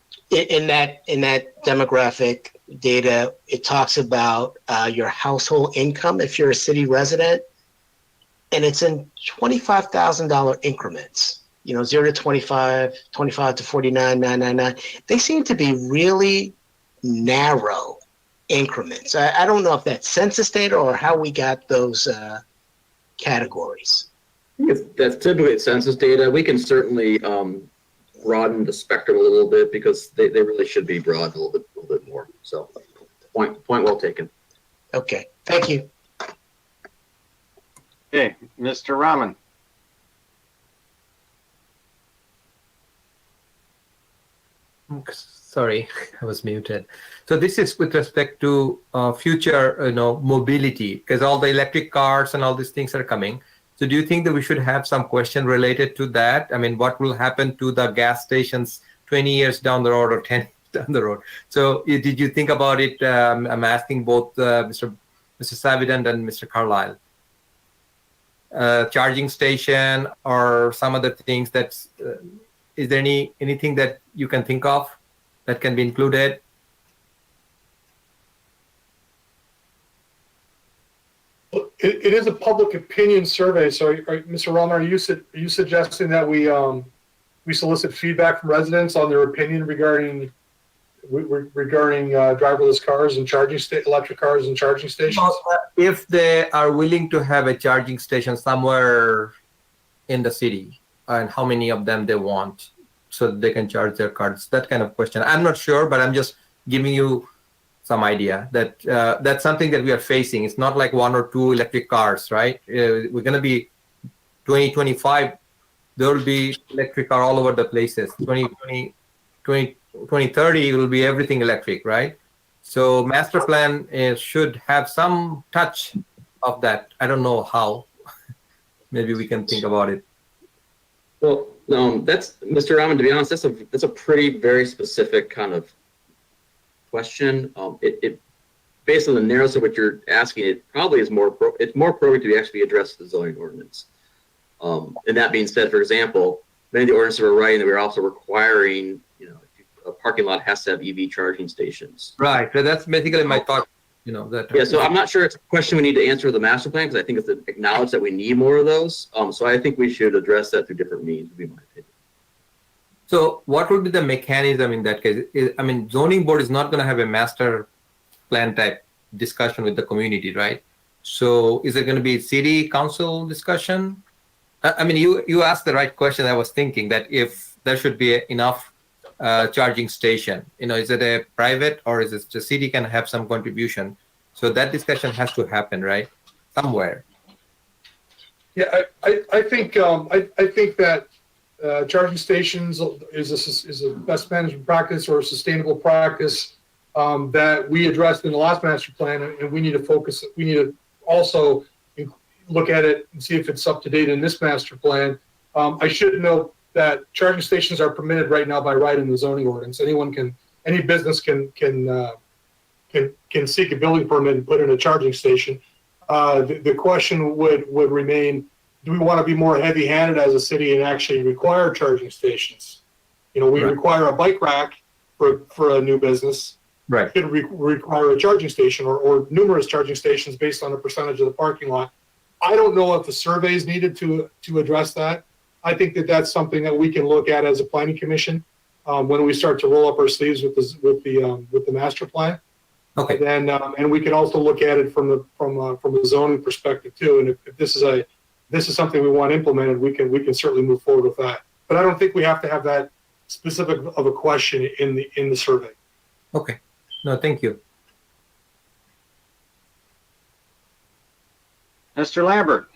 that demographic data, it talks about your household income if you're a city resident, and it's in $25,000 increments. 0 to 25, 25 to 49,999. They seem to be really narrow increments. I don't know if that's census data or how we got those categories. I think that's typically census data. We can certainly broaden the spectrum a little bit because they really should be broad a little bit more. So point well taken. Okay, thank you. Okay, Mr. Rahman. Sorry, I was muted. So this is with respect to future, mobility, because all the electric cars and all these things are coming. So do you think that we should have some question related to that? I mean, what will happen to the gas stations 20 years down the road or 10 years down the road? So did you think about it? I'm asking both Mr. Savidant and Mr. Carlisle. Charging station or some other things that's, is there anything that you can think of that can be included? It is a public opinion survey. So, Mr. Rahman, are you suggesting that we solicit feedback from residents on their opinion regarding driverless cars and electric cars and charging stations? If they are willing to have a charging station somewhere in the city, and how many of them they want, so that they can charge their cars, that kind of question. I'm not sure, but I'm just giving you some idea that that's something that we are facing. It's not like 1 or 2 electric cars, right? We're going to be 2025. There will be electric car all over the places. 2030 it will be everything electric, right? So master plan should have some touch of that. I don't know how. Maybe we can think about it. Well, that's Mr. Rahman. To be honest, that's a very specific kind of question. It based on the narrowness of what you're asking, it probably is more appropriate to actually address the zoning ordinance. And that being said, for example, many of the ordinances we're writing that we're also requiring, a parking lot has to have EV charging stations. Right. So that's basically my thought. That. Yeah. So I'm not sure it's a question we need to answer with the master plan because I think it's to acknowledge that we need more of those. So I think we should address that through different means. Would be my opinion. So what would be the mechanism in that case? I mean, zoning board is not going to have a master plan type discussion with the community, right? So is it going to be city council discussion? I mean, you asked the right question. I was thinking that if there should be enough charging station, is it a private or is it the city can have some contribution? So that discussion has to happen, right? Somewhere. Yeah, I think that charging stations is a best management practice or a sustainable practice that we addressed in the last master plan, and we need to focus. We need to also look at it and see if it's up to date in this master plan. I should note that charging stations are permitted right now by right in the zoning ordinance. Any business can seek a building permit and put in a charging station. The question would remain: do we want to be more heavy-handed as a city and actually require charging stations? We Right. require a bike rack for a new business. Right. Could require a charging station or numerous charging stations based on the percentage of the parking lot. I don't know if the survey is needed to address that. I think that that's something that we can look at as a planning commission when we start to roll up our sleeves with the master plan. Okay. And we can also look at it from a zoning perspective too. And if this is something we want implemented, we can certainly move forward with that. but I don't think we have to have that specific of a question in the survey. Okay. No, thank you. Mr. Lambert.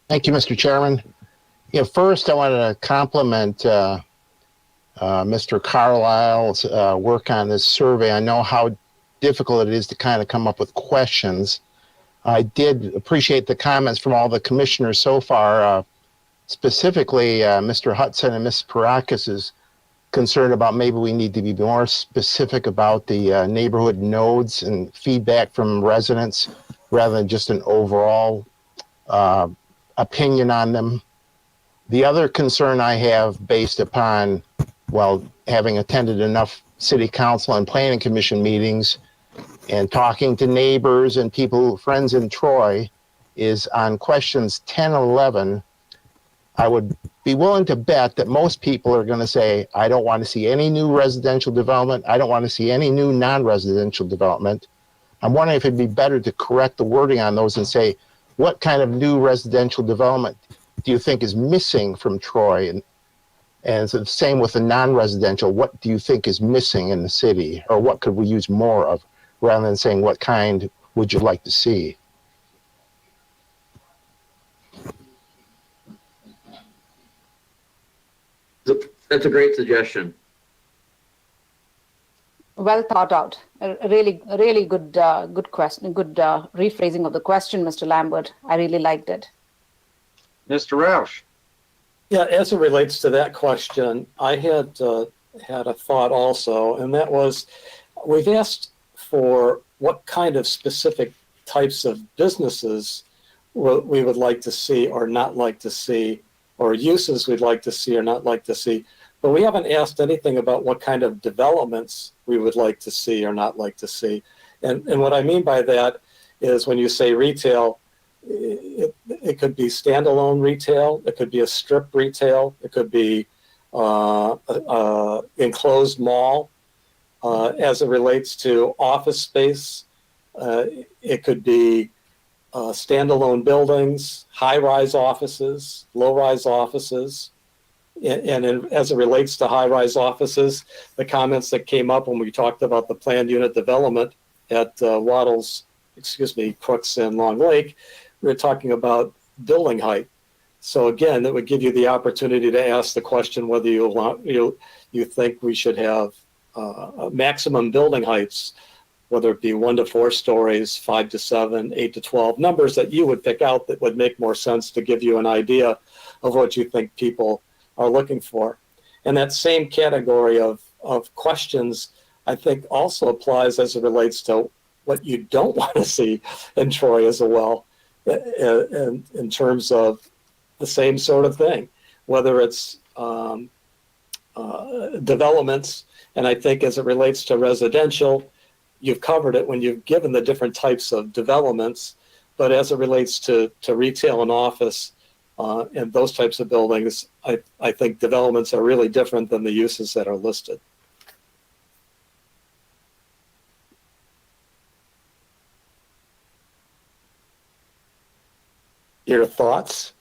Thank you, Mr. Chairman. Yeah, first, I wanted to compliment Mr. Carlisle's work on this survey. I know how difficult it is to kind of come up with questions. I did appreciate the comments from all the commissioners so far, specifically Mr. Hudson and Ms. Parakis is concerned about maybe we need to be more specific about the neighborhood nodes and feedback from residents rather than just an overall opinion on them. The other concern I have based upon, well, having attended enough city council and planning commission meetings and talking to neighbors and people, friends in Troy, is on questions 10 and 11, I would be willing to bet that most people are going to say, I don't want to see any new residential development. I don't want to see any new non-residential development. I'm wondering if it'd be better to correct the wording on those and say, what kind of new residential development do you think is missing from Troy? And it's the same with the non-residential. What do you think is missing in the city? Or what could we use more of, rather than saying what kind would you like to see? That's a great suggestion. Well thought out. A really good, good question. Good rephrasing of the question, Mr. Lambert. I really liked it. Mr. Roush. Yeah, as it relates to that question, I had a thought also, and that was, we've asked for what kind of specific types of businesses we would like to see or not like to see, or uses we'd like to see or not like to see, but we haven't asked anything about what kind of developments we would like to see or not like to see. And what I mean by that is when you say retail, it could be standalone retail, it could be a strip retail, it could be enclosed mall. As it relates to office space, it could be standalone buildings, high-rise offices, low-rise offices. As it relates to high-rise offices, the comments that came up when we talked about the planned unit development at Crooks and Long Lake, we were talking about building height. So again, that would give you the opportunity to ask the question whether you think we should have maximum building heights, whether it be 1 to 4 stories, 5 to 7, 8 to 12, numbers that you would pick out that would make more sense to give you an idea of what you think people are looking for. And that same category of questions, I think, also applies as it relates to what you don't want to see in Troy as well, in terms of the same sort of thing, whether it's developments. And I think as it relates to residential, you've covered it when you've given the different types of developments. But as it relates to retail and office and those types of buildings, I think developments are really different than the uses that are listed. Your thoughts?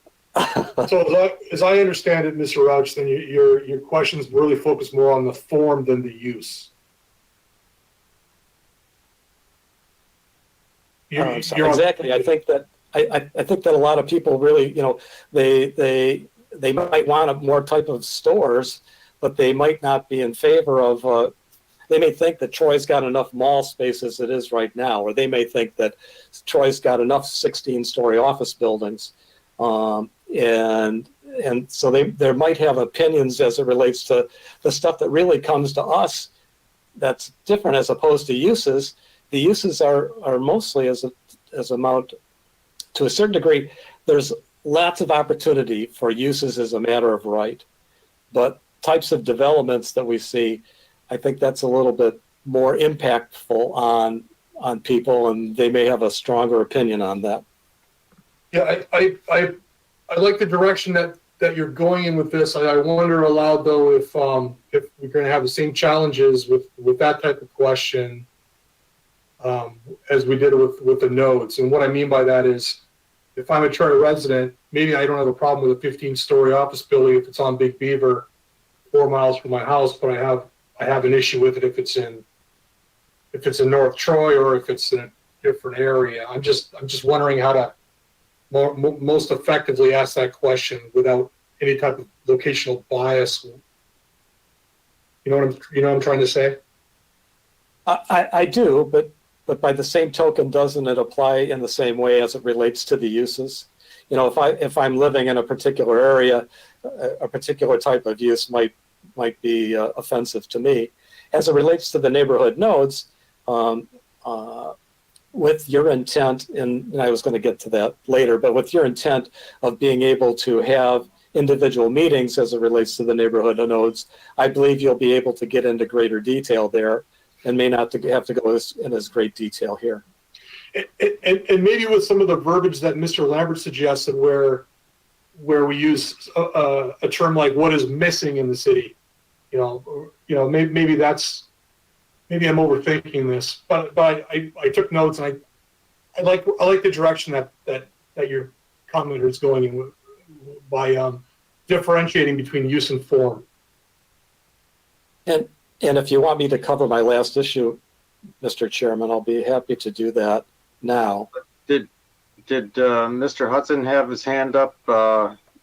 So as I understand it, Mr. Rouch, then your questions really focus more on the form than the use. Exactly. I think that I think that a lot of people really, they might want more type of stores, but they might not be in favor of. They may think that Troy's got enough mall space as it is right now, or they may think that Troy's got enough 16-story office buildings. And so they might have opinions as it relates to the stuff that really comes to us that's different as opposed to uses. The uses are mostly as amount to a certain degree. There's lots of opportunity for uses as a matter of right, but types of developments that we see, I think that's a little bit more impactful on people, and they may have a stronger opinion on that. Yeah, I like the direction that you're going in with this. I wonder aloud though if we're going to have the same challenges with that type of question as we did with the nodes. And what I mean by that is, if I'm a charter resident, maybe I don't have a problem with a 15-story office building if it's on Big Beaver, 4 miles from my house, but I have an issue with it if it's in North Troy or if it's in a different area. I'm just wondering how to most effectively ask that question without any type of locational bias. You know what I'm trying to say? I do, but by the same token, doesn't it apply in the same way as it relates to the uses? You know, if I'm living in a particular area, a particular type of use might be offensive to me. As it relates to the neighborhood nodes, with your intent, and I was going to get to that later, but with your intent of being able to have individual meetings as it relates to the neighborhood nodes, I believe you'll be able to get into greater detail there and may not have to go in as great detail here. And maybe with some of the verbiage that Mr. Lambert suggested, where we use a term like "what is missing in the city," maybe I'm overthinking this, but I took notes, and I like the direction that your commenter is going in by differentiating between use and form. And if you want me to cover my last issue, Mr. Chairman, I'll be happy to do that now. Did Mr. Hudson have his hand up?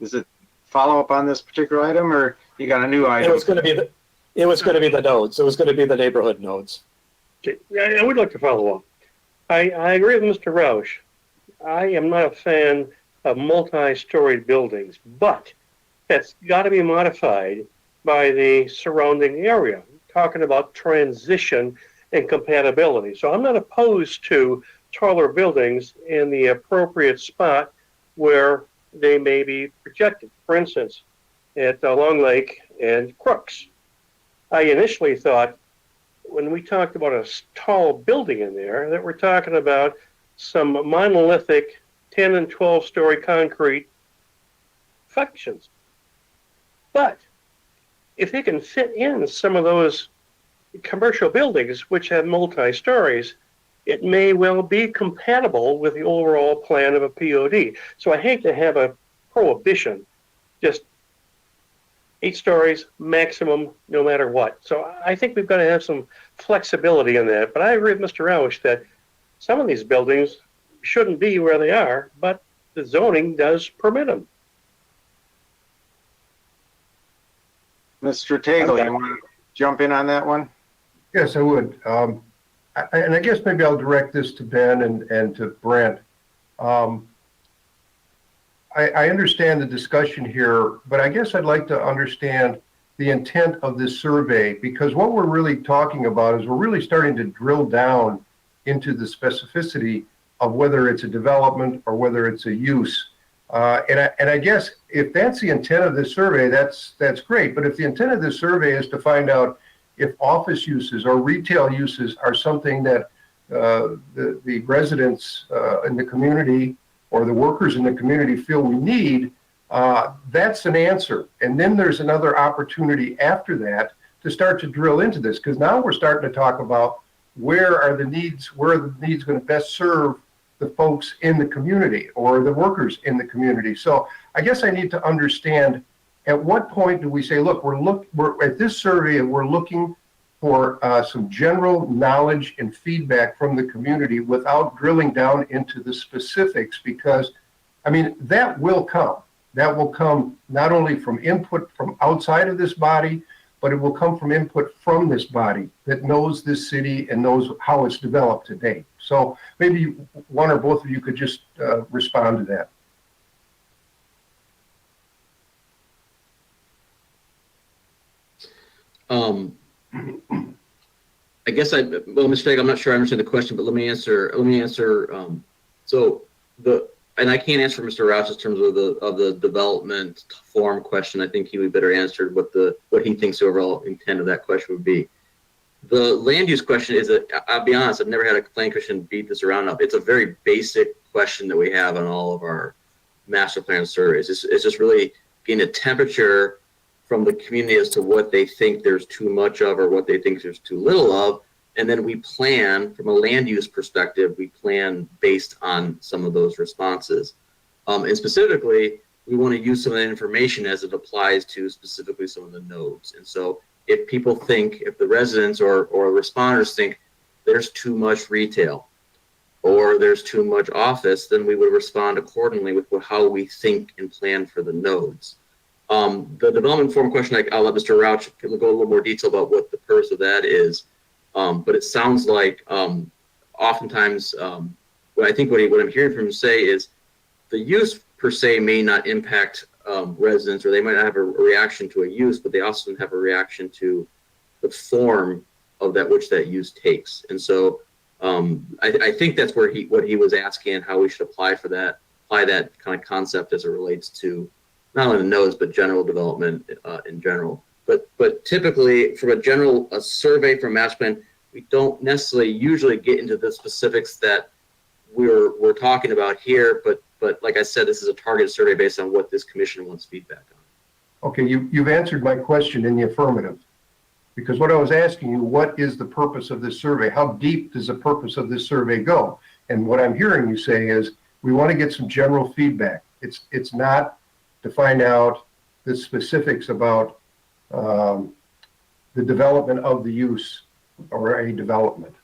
Is it follow up on this particular item, or you got a new item? It was going to be the nodes. It was going to be the neighborhood nodes. Okay. I would like to follow up. I agree with Mr. Roush. I am not a fan of multi-storied buildings, but that's got to be modified by the surrounding area. Talking about transition and compatibility. So I'm not opposed to taller buildings in the appropriate spot where they may be projected. For instance, at Long Lake and Crooks. I initially thought when we talked about a tall building in there that we're talking about some monolithic 10 and 12-story concrete functions. But if they can fit in some of those commercial buildings which have multi-stories, it may well be compatible with the overall plan of a POD. So I hate to have a prohibition, just 8 stories maximum, no matter what. So I think we've got to have some flexibility in that. But I agree with Mr. Roush that some of these buildings shouldn't be where they are, but the zoning does permit them. Mr. Tagle, you want to jump in on that one? Yes, I would. And I guess maybe I'll direct this to Ben and to Brent. I understand the discussion here, but I guess I'd like to understand the intent of this survey, because what we're really talking about is we're really starting to drill down into the specificity of whether it's a development or whether it's a use. And I guess if that's the intent of this survey, that's great. But if the intent of this survey is to find out if office uses or retail uses are something that the residents in the community or the workers in the community feel we need, that's an answer. And then there's another opportunity after that to start to drill into this, because now we're starting to talk about where are the needs going to best serve the folks in the community or the workers in the community. So I guess I need to understand, at what point do we say, look, we're at this survey and we're looking for some general knowledge and feedback from the community without drilling down into the specifics, because, I mean, that will come. That will come not only from input from outside of this body, but it will come from input from this body that knows this city and knows how it's developed to date. So maybe one or both of you could just respond to that. I guess Mr. Fag, I'm not sure I understand the question, but let me answer. And I can't answer Mr. Roush in terms of the development form question. I think he would better answer what he thinks the overall intent of that question would be. The land use question is I'll be honest, I've never had a planning commission beat this around enough. It's a very basic question that we have on all of our master plan surveys. It's just really getting a temperature from the community as to what they think there's too much of or what they think there's too little of. And then we plan from a land use perspective, we plan based on some of those responses. And specifically, we want to use some of that information as it applies to specifically some of the nodes. And so if people think, if the residents or responders think there's too much retail or there's too much office, then we would respond accordingly with how we think and plan for the nodes. The development form question, I'll let Mr. Rauch go a little more detail about what the purpose of that is. But it sounds like oftentimes, what I'm hearing from him say is the use per se may not impact residents, or they might not have a reaction to a use, but they also have a reaction to the form of that which that use takes. And so I think that's what he was asking, and how we should apply that kind of concept as it relates to not only the nodes but general development in general. But typically, from a survey from master plan, we don't necessarily usually get into the specifics that we're talking about here. But like I said, this is a targeted survey based on what this commission wants feedback on. Okay, you've answered my question in the affirmative. Because what I was asking you, what is the purpose of this survey? How deep does the purpose of this survey go? And what I'm hearing you say is we want to get some general feedback. It's not to find out the specifics about the development of the use or a development.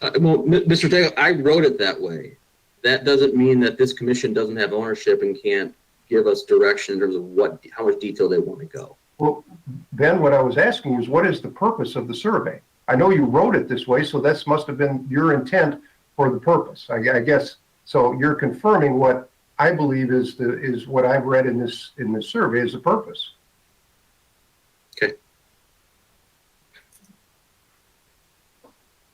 Well, Mr. Tagle, I wrote it that way. That doesn't mean that this commission doesn't have ownership and can't give us direction in terms of how much detail they want to go. Well, then what I was asking is, what is the purpose of the survey? I know you wrote it this way, so this must have been your intent for the purpose. I guess so. You're confirming what I believe is what I've read in this survey is the purpose. Okay.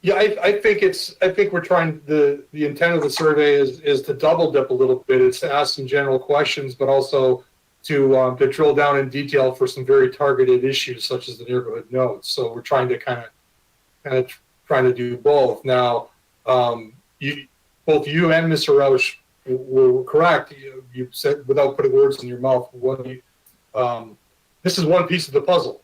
Yeah, I think we're trying, the intent of the survey is to double dip a little bit. It's to ask some general questions, but also to drill down in detail for some very targeted issues such as the neighborhood nodes. So we're trying to kind of trying to do both. Now, both you and Mr. Rauch were correct. You said, without putting words in your mouth, this is one piece of the puzzle.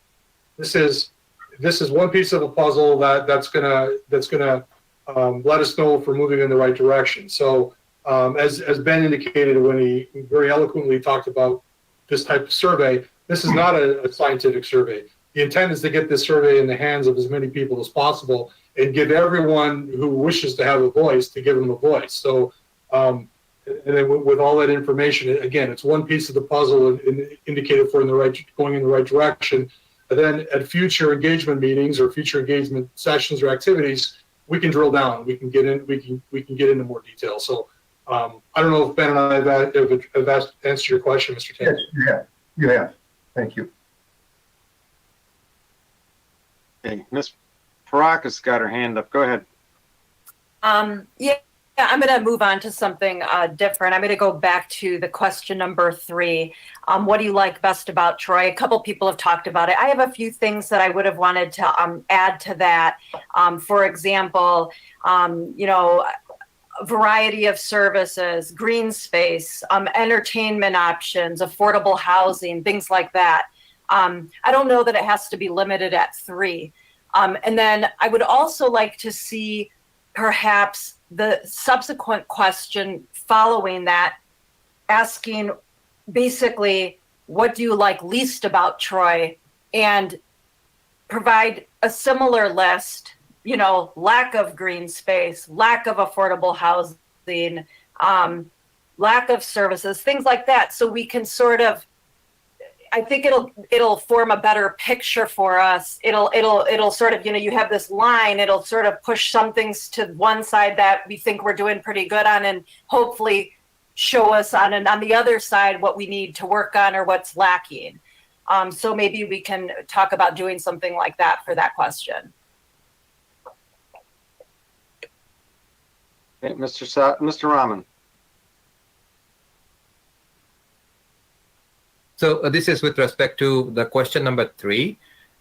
This is one piece of a puzzle that's gonna let us know if we're moving in the right direction. So as Ben indicated when he very eloquently talked about this type of survey, this is not a scientific survey. The intent is to get this survey in the hands of as many people as possible and give everyone who wishes to have a voice to give them a voice. So, and then with all that information, again, it's one piece of the puzzle and indicated for going in the right direction. And then at future engagement meetings or future engagement sessions or activities, we can drill down. We can get in. We can get into more detail. So I don't know if Ben and I have answered your question, Mr. Taylor. Yes, you have. Thank you. Okay, Ms. Paraka's got her hand up. Go ahead. Yeah, I'm going to move on to something different. I'm going to go back to the question number 3. What do you like best about Troy? A couple people have talked about it. I have a few things that I would have wanted to add to that. For example, variety of services, green space, entertainment options, affordable housing, things like that. I don't know that it has to be limited at 3. And then I would also like to see perhaps the subsequent question following that, asking basically, what do you like least about Troy? And provide a similar list, lack of green space, lack of affordable housing, lack of services, things like that. So we can sort of, I think it'll form a better picture for us. It'll sort of, you have this line, it'll sort of push some things to one side that we think we're doing pretty good on, and hopefully show us on the other side what we need to work on or what's lacking. So maybe we can talk about doing something like that for that question. Okay, Mr. Rahman. So this is with respect to the question number 3.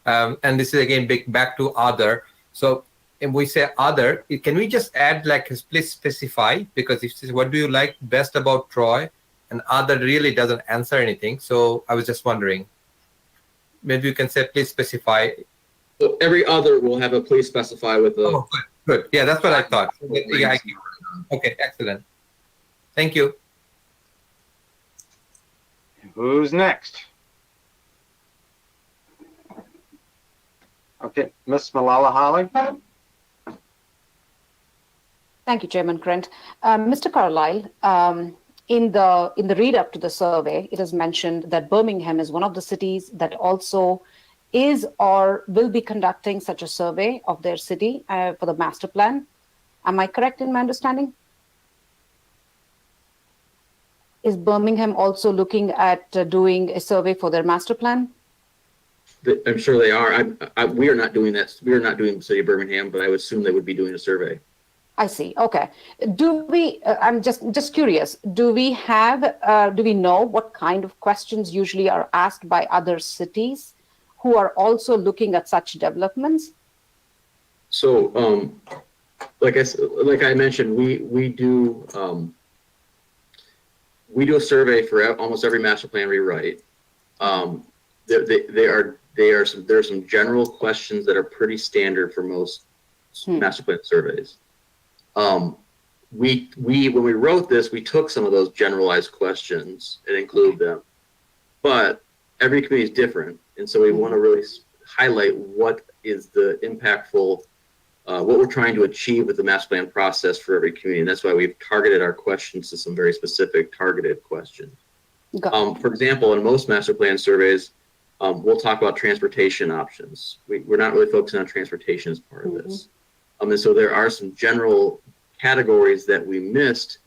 And this is again back to other. So if we say other, can we just add please specify? Because if this is what do you like best about Troy, and other really doesn't answer anything. So I was just wondering, maybe you can say please specify. So every other will have a please specify with a. Oh, good. Yeah, that's what I thought. Yeah, okay, excellent. Thank you. Who's next? Okay, Miss Malala Holly. Thank you, Chairman Krent. Mr. Carlisle, in the lead up to the survey, it is mentioned that Birmingham is one of the cities that also is or will be conducting such a survey of their city for the master plan. Am I correct in my understanding? Is Birmingham also looking at doing a survey for their master plan? I'm sure they are. We are not doing that. We are not doing the city of Birmingham, but I would assume they would be doing a survey. I see. Okay. Do we? I'm just curious. Do we know what kind of questions usually are asked by other cities who are also looking at such developments? So, like I mentioned, we do a survey for almost every master plan we write. There are some general questions that are pretty standard for most master plan surveys. When we wrote this, we took some of those generalized questions and included them, but every community is different, and so we want to really highlight what is the impactful, what we're trying to achieve with the master plan process for every community, and that's why we've targeted our questions to some very specific targeted questions. For example, in most master plan surveys, we'll talk about transportation options. We're not really focusing on transportation as part of this. And so there are some general categories that we missed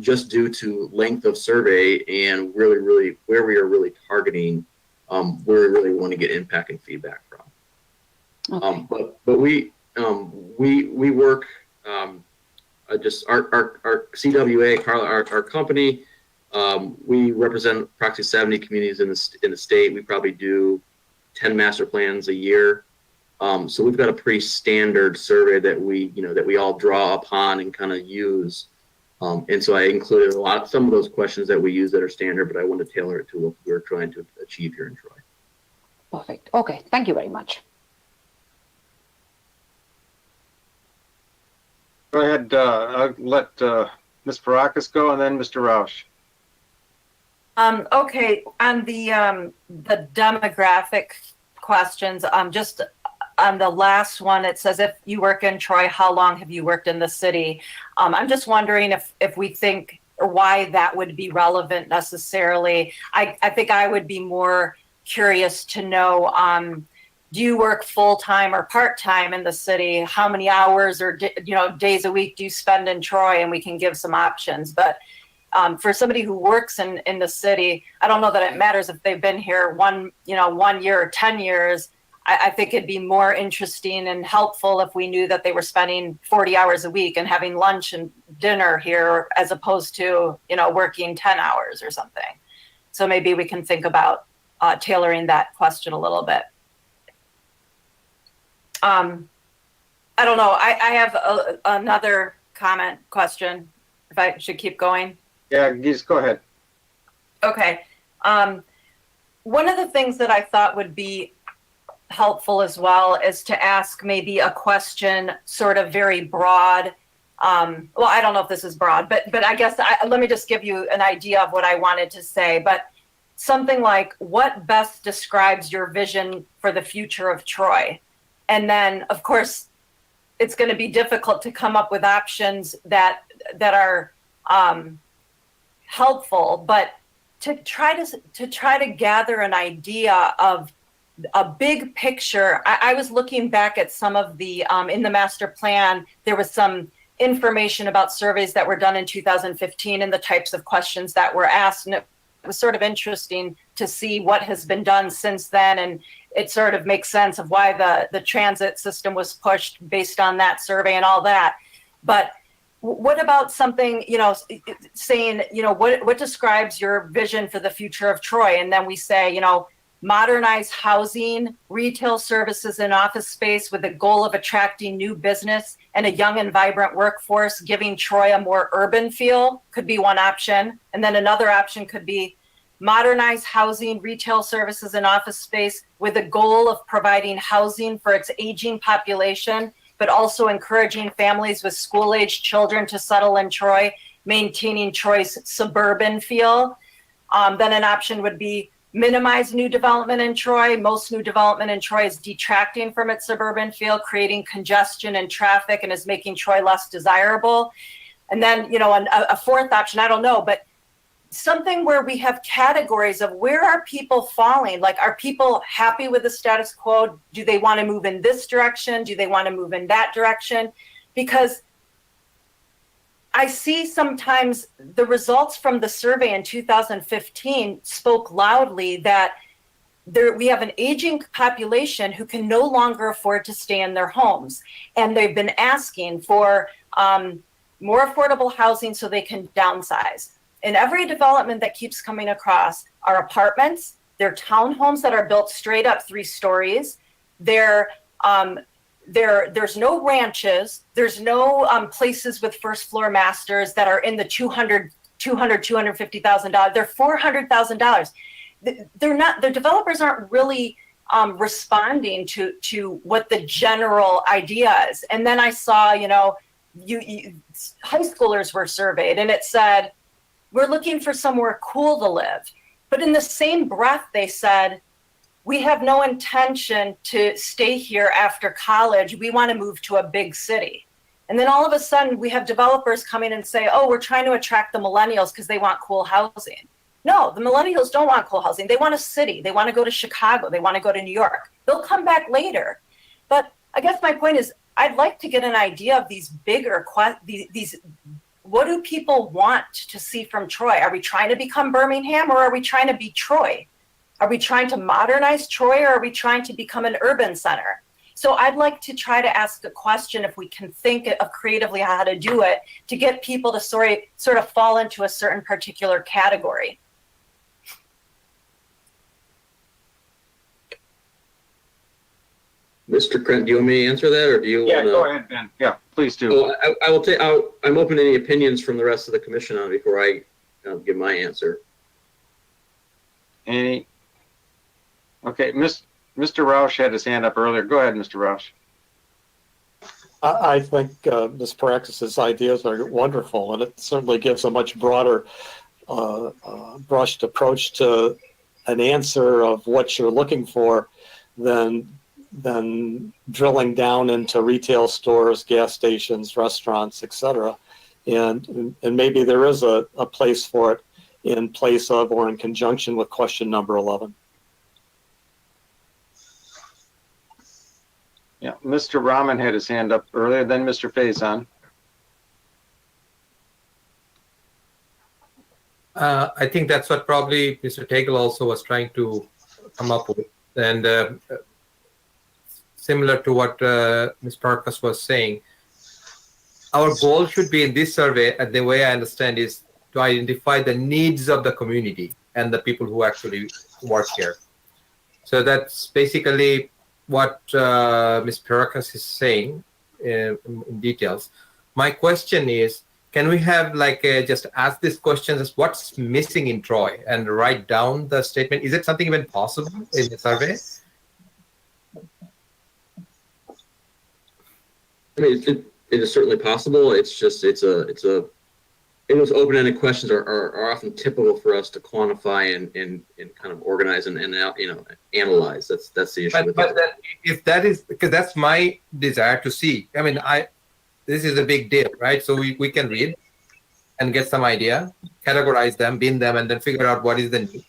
just due to length of survey and really where we are really targeting where we really want to get impact and feedback from. Okay. But we work just our CWA, Carla, our company. We represent approximately 70 communities in the state. We probably do 10 master plans a year. So we've got a pretty standard survey that we all draw upon and kind of use. And so I included some of those questions that we use that are standard, but I want to tailor it to what we're trying to achieve here in Troy. Perfect. Okay. Thank you very much. Go ahead. I'll let Ms. Parakis go, and then Mr. Roush. Okay, on the demographic questions, just on the last one, it says, if you work in Troy, how long have you worked in the city? I'm just wondering if we think, or why that would be relevant necessarily. I think I would be more curious to know, do you work full-time or part-time in the city? How many hours or days a week do you spend in Troy? And we can give some options. But for somebody who works in the city, I don't know that it matters if they've been here 1 year or 10 years. I think it'd be more interesting and helpful if we knew that they were spending 40 hours a week and having lunch and dinner here, as opposed to, working 10 hours or something. So maybe we can think about tailoring that question a little bit. I don't know. I have another question, if I should keep going. Yeah, just go ahead. Okay. One of the things that I thought would be helpful as well is to ask maybe a question sort of very broad. Well, I don't know if this is broad, but I guess let me just give you an idea of what I wanted to say. But something like, what best describes your vision for the future of Troy? And then, of course, it's going to be difficult to come up with options that are helpful, but to try to gather an idea of a big picture. I was looking back at some of the in the master plan, there was some information about surveys that were done in 2015 and the types of questions that were asked, and it was sort of interesting to see what has been done since then, and it sort of makes sense of why the transit system was pushed based on that survey and all that. But what about something, saying, what describes your vision for the future of Troy? And then we say, modernize housing, retail services, and office space with the goal of attracting new business and a young and vibrant workforce, giving Troy a more urban feel, could be one option. And then another option could be modernize housing, retail services, and office space with the goal of providing housing for its aging population, but also encouraging families with school-aged children to settle in Troy, maintaining Troy's suburban feel. Then an option would be minimize new development in Troy. Most new development in Troy is detracting from its suburban feel, creating congestion and traffic, and is making Troy less desirable. And then, you know, a fourth option, I don't know, but something where we have categories of where are people falling? Like, are people happy with the status quo? Do they want to move in this direction? Do they want to move in that direction? Because I see sometimes the results from the survey in 2015 spoke loudly that we have an aging population who can no longer afford to stay in their homes. And they've been asking for more affordable housing so they can downsize. And every development that keeps coming across are apartments, they're townhomes that are built straight up 3 stories. There's no ranches. There's no places with first floor masters that are in the $250,000. They're $400,000. They're not. The developers aren't really responding to what the general idea is. And then I saw, you know, high schoolers were surveyed, and it said, we're looking for somewhere cool to live. But in the same breath, they said, we have no intention to stay here after college. We want to move to a big city. And then all of a sudden we have developers come in and say, oh, we're trying to attract the millennials because they want cool housing. No, the millennials don't want cool housing. They want a city. They want to go to Chicago. They want to go to New York. They'll come back later. But I guess my point is, I'd like to get an idea of these bigger, what do people want to see from Troy? Are we trying to become Birmingham, or are we trying to be Troy? Are we trying to modernize Troy, or are we trying to become an urban center? So I'd like to try to ask a question, if we can think of creatively how to do it, to get people to sort of fall into a certain particular category. Mr. Krent, do you want me to answer that, or do you Yeah, want to? go ahead, Ben. Yeah, please do. Well, I will take. I'm open to any opinions from the rest of the commission on it before I give my answer. Any? Okay, Mr. Roush had his hand up earlier. Go ahead, Mr. Roush. I think Ms. Praxis's ideas are wonderful, and it certainly gives a much broader brushed approach to an answer of what you're looking for than drilling down into retail stores, gas stations, restaurants, etc. And maybe there is a place for it in place of or in conjunction with question number 11. Yeah, Mr. Rahman had his hand up earlier, then Mr. Faison. I think that's what probably Mr. Tagle also was trying to come up with. And similar to what Ms. Parkas was saying, our goal should be in this survey, and the way I understand is to identify the needs of the community and the people who actually work here. So that's basically what Ms. Parkas is saying in details. My question is, can we have just ask these questions as what's missing in Troy and write down the statement? Is it something even possible in the survey? I mean, it is certainly possible. It's just those open-ended questions are often typical for us to quantify and kind of organize and analyze. That's the issue. But then if that is, because that's my desire to see. I mean, this is a big deal, right? So we can read and get some idea, categorize them, bin them, and then figure out what is the need.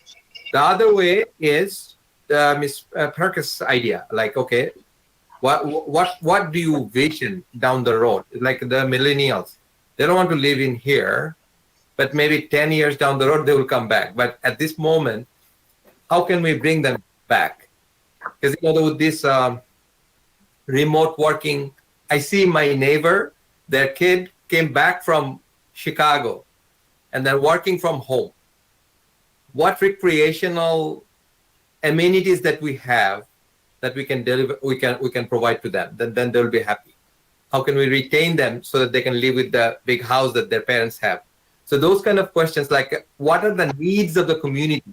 The other way is Ms. Parkas' idea. Like, okay, what do you vision down the road? Like the millennials, they don't want to live in here, but maybe 10 years down the road, they will come back. But at this moment, how can we bring them back? Because with this remote working, I see my neighbor, their kid came back from Chicago and they're working from home. What recreational amenities that we have that we can deliver, we can provide to them, then they'll be happy. How can we retain them so that they can live with the big house that their parents have? So those kind of questions, like what are the needs of the community?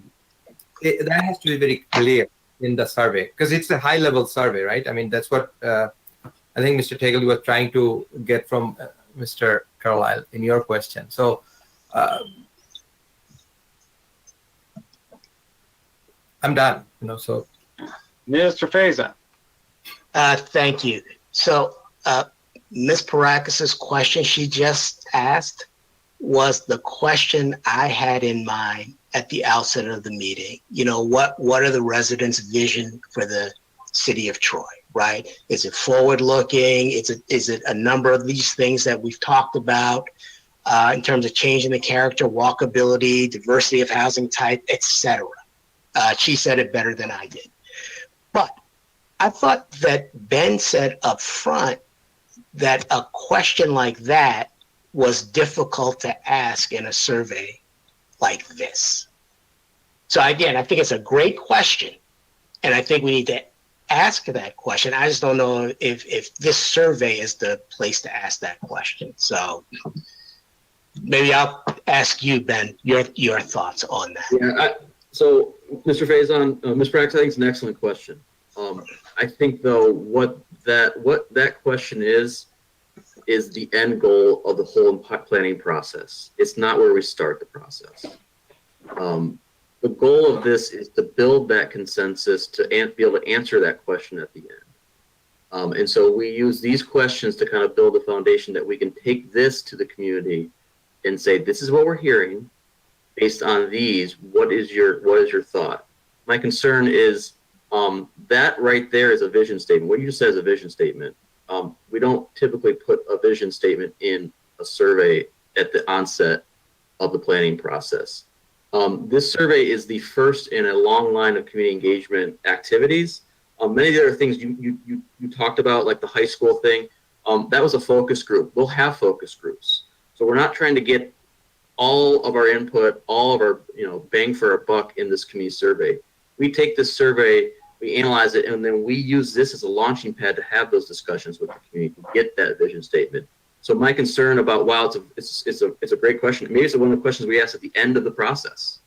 That has to be very clear in the survey, because it's a high-level survey, right? I mean, that's what I think Mr. Tagle was trying to get from Mr. Carlisle in your question. So I'm done. You know, so Mr. Faison. Thank you. So, Ms. Parakis' question she just asked was the question I had in mind at the outset of the meeting. You know, what are the residents' vision for the city of Troy, right? Is it forward-looking? Is it a number of these things that we've talked about in terms of changing the character, walkability, diversity of housing type, etc.? She said it better than I did. But I thought that Ben said up front that a question like that was difficult to ask in a survey like this. So again, I think it's a great question, and I think we need to ask that question. I just don't know if this survey is the place to ask that question. So maybe I'll ask you, Ben, your thoughts on that. Yeah. So, Mr. Faison, Ms. Prax, I think it's an excellent question. I think though what that question is the end goal of the whole planning process. It's not where we start the process. The goal of this is to build that consensus to be able to answer that question at the end. And so we use these questions to kind of build a foundation that we can take this to the community and say, this is what we're hearing. Based on these, what is your thought? My concern is that right there is a vision statement. What you just said is a vision statement. We don't typically put a vision statement in a survey at the onset of the planning process. This survey is the first in a long line of community engagement activities. Many of the other things you talked about, like the high school thing, that was a focus group. We'll have focus groups. So we're not trying to get all of our input, all of our bang for our buck in this community survey. We take this survey, we analyze it, and then we use this as a launching pad to have those discussions with the community to get that vision statement. So my concern about, wow, it's a great question. Maybe it's one of the questions we ask at the end of the process,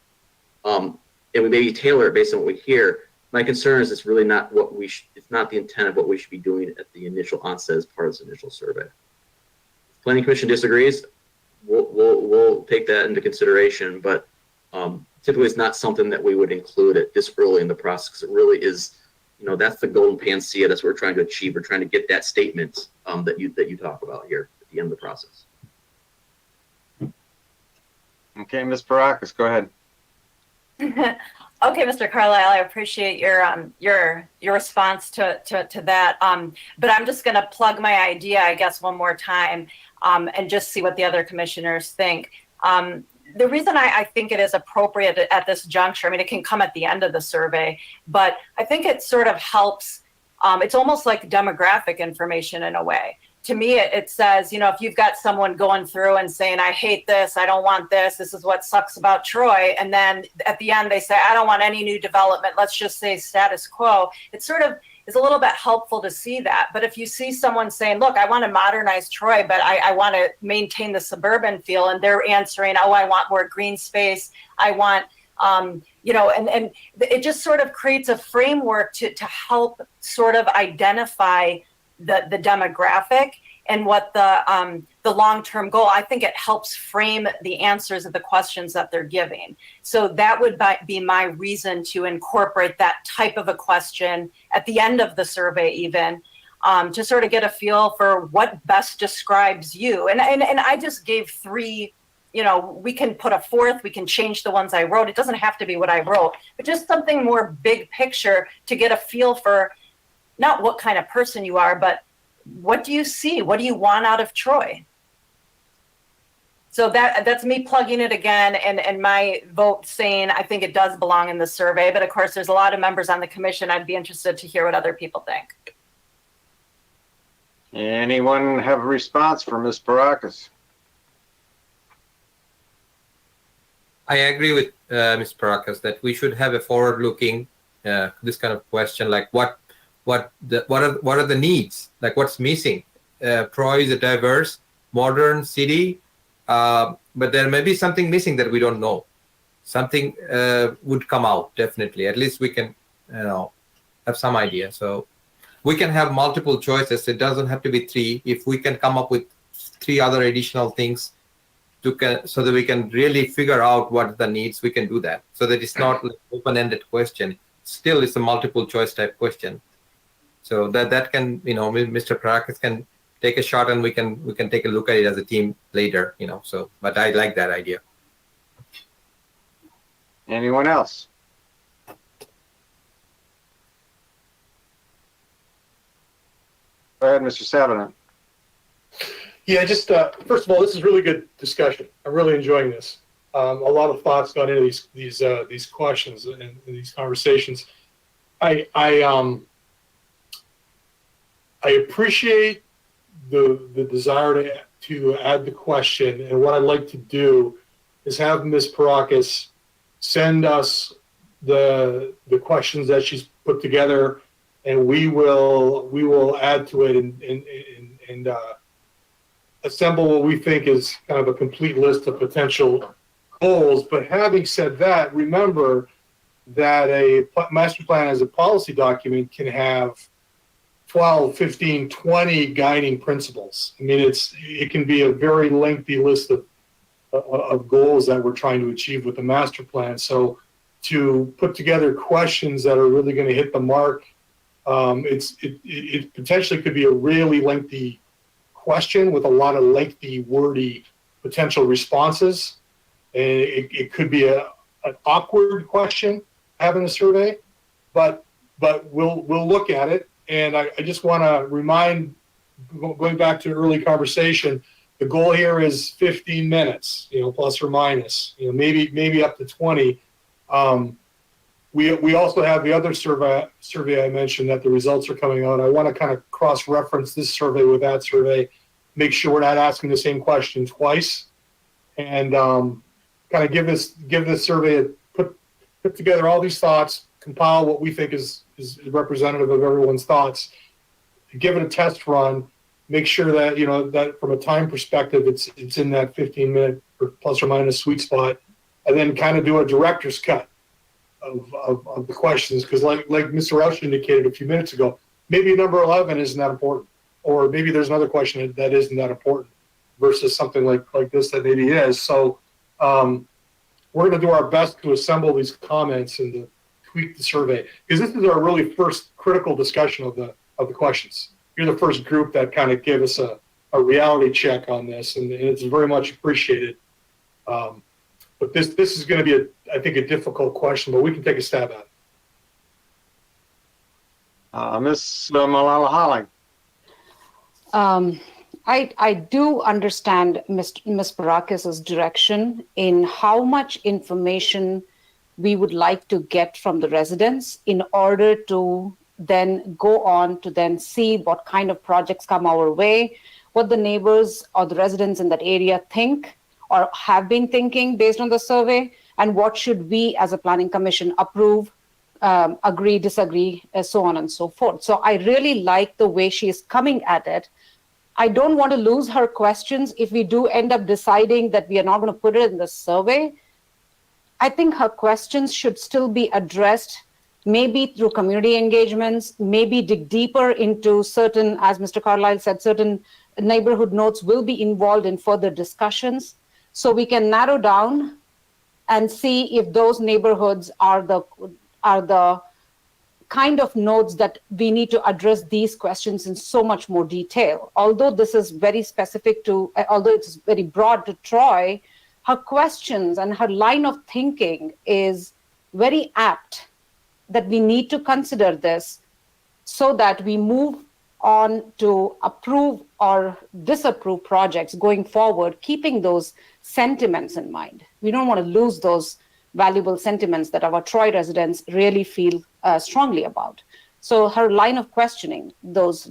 and we maybe tailor it based on what we hear. My concern is it's really not what it's not the intent of what we should be doing at the initial onset as part of this initial survey. If Planning Commission disagrees, we'll take that into consideration, but typically it's not something that we would include at this early in the process, because it really is, that's the golden panacea. That's what we're trying to achieve. We're trying to get that statement that you talk about here at the end of the process. Okay, Ms. Parakis, go ahead. Okay, Mr. Carlisle, I appreciate your response to that. But I'm just going to plug my idea, I guess, one more time, and just see what the other commissioners think. The reason I think it is appropriate at this juncture, I mean, it can come at the end of the survey, but I think it sort of helps. It's almost like demographic information in a way. To me, it says, if you've got someone going through and saying, I hate this, I don't want this is what sucks about Troy. And then at the end, they say, I don't want any new development. Let's just say status quo. It sort of is a little bit helpful to see that. But if you see someone saying, look, I want to modernize Troy, but I want to maintain the suburban feel, and they're answering, oh, I want more green space. I want, and it just sort of creates a framework to help sort of identify the demographic and what the long-term goal. I think it helps frame the answers of the questions that they're giving. So that would be my reason to incorporate that type of a question at the end of the survey, even to sort of get a feel for what best describes you. And I just gave 3. We can put a 4th, we can change the ones I wrote. It doesn't have to be what I wrote, but just something more big picture to get a feel for not what kind of person you are, but what do you see? What do you want out of Troy? So that's me plugging it again, and my vote saying I think it does belong in the survey. But of course, there's a lot of members on the commission. I'd be interested to hear what other people think. Anyone have a response for Ms. Parakis? I agree with Ms. Parakis that we should have a forward-looking this kind of question, like what are the needs, like what's missing. Troy is a diverse, modern city, but there may be something missing that we don't know. Something would come out, definitely. At least we can, have some idea. So we can have multiple choices. It doesn't have to be 3. If we can come up with 3 other additional things so that we can really figure out what the needs, we can do that. So that it's not like open-ended question. Still, it's a multiple choice type question. So that can, Mr. Karakis can take a shot, and we can take a look at it as a team later, So, but I like that idea. Anyone else? Go ahead, Mr. Sabanan. Yeah, just first of all, this is really good discussion. I'm really enjoying this. A lot of thoughts gone into these questions and these conversations. I appreciate the desire to add the question, and what I'd like to do is have Ms. Parakis send us the questions that she's put together, and we will add to it and assemble what we think is kind of a complete list of potential goals. But having said that, remember that a master plan as a policy document can have 12, 15, 20 guiding principles. I mean, it can be a very lengthy list of goals that we're trying to achieve with the master plan. So to put together questions that are really going to hit the mark, it potentially could be a really lengthy question with a lot of lengthy, wordy potential responses. And it could be an awkward question having a survey, but we'll look at it. And I just want to remind, going back to an early conversation, the goal here is 15 minutes, plus or minus, maybe up to 20. We also have the other survey I mentioned that the results are coming out. I want to kind of cross-reference this survey with that survey, make sure we're not asking the same question twice, and kind of give this survey put together all these thoughts, compile what we think is representative of everyone's thoughts, give it a test run, make sure that that from a time perspective it's in that 15-minute or plus or minus sweet spot, and then kind of do a director's cut of the questions, because like Mr. Roush indicated a few minutes ago, maybe number 11 isn't that important, or maybe there's another question that isn't that important versus something like this that maybe is. So we're going to do our best to assemble these comments and to tweak the survey, because this is our really first critical discussion of the questions. You're the first group that kind of give us a reality check on this, and it's very much appreciated. But this is going to be, I think, a difficult question, but we can take a stab at it. Ms. Malala Holling. I do understand Ms. Parakis' direction in how much information we would like to get from the residents in order to then go on to then see what kind of projects come our way, what the neighbors or the residents in that area think or have been thinking based on the survey, and what should we as a planning commission approve, agree, disagree, so on and so forth. So I really like the way she is coming at it. I don't want to lose her questions if we do end up deciding that we are not going to put it in the survey. I think her questions should still be addressed, maybe through community engagements, maybe dig deeper into certain, as Mr. Carlisle said, certain neighborhood notes will be involved in further discussions. So we can narrow down and see if those neighborhoods are the kind of nodes that we need to address these questions in so much more detail. Although this is very specific to, although it's very broad to Troy, her questions and her line of thinking is very apt, that we need to consider this so that we move on to approve or disapprove projects going forward, keeping those sentiments in mind. We don't want to lose those valuable sentiments that our Troy residents really feel strongly about. So her line of questioning, those,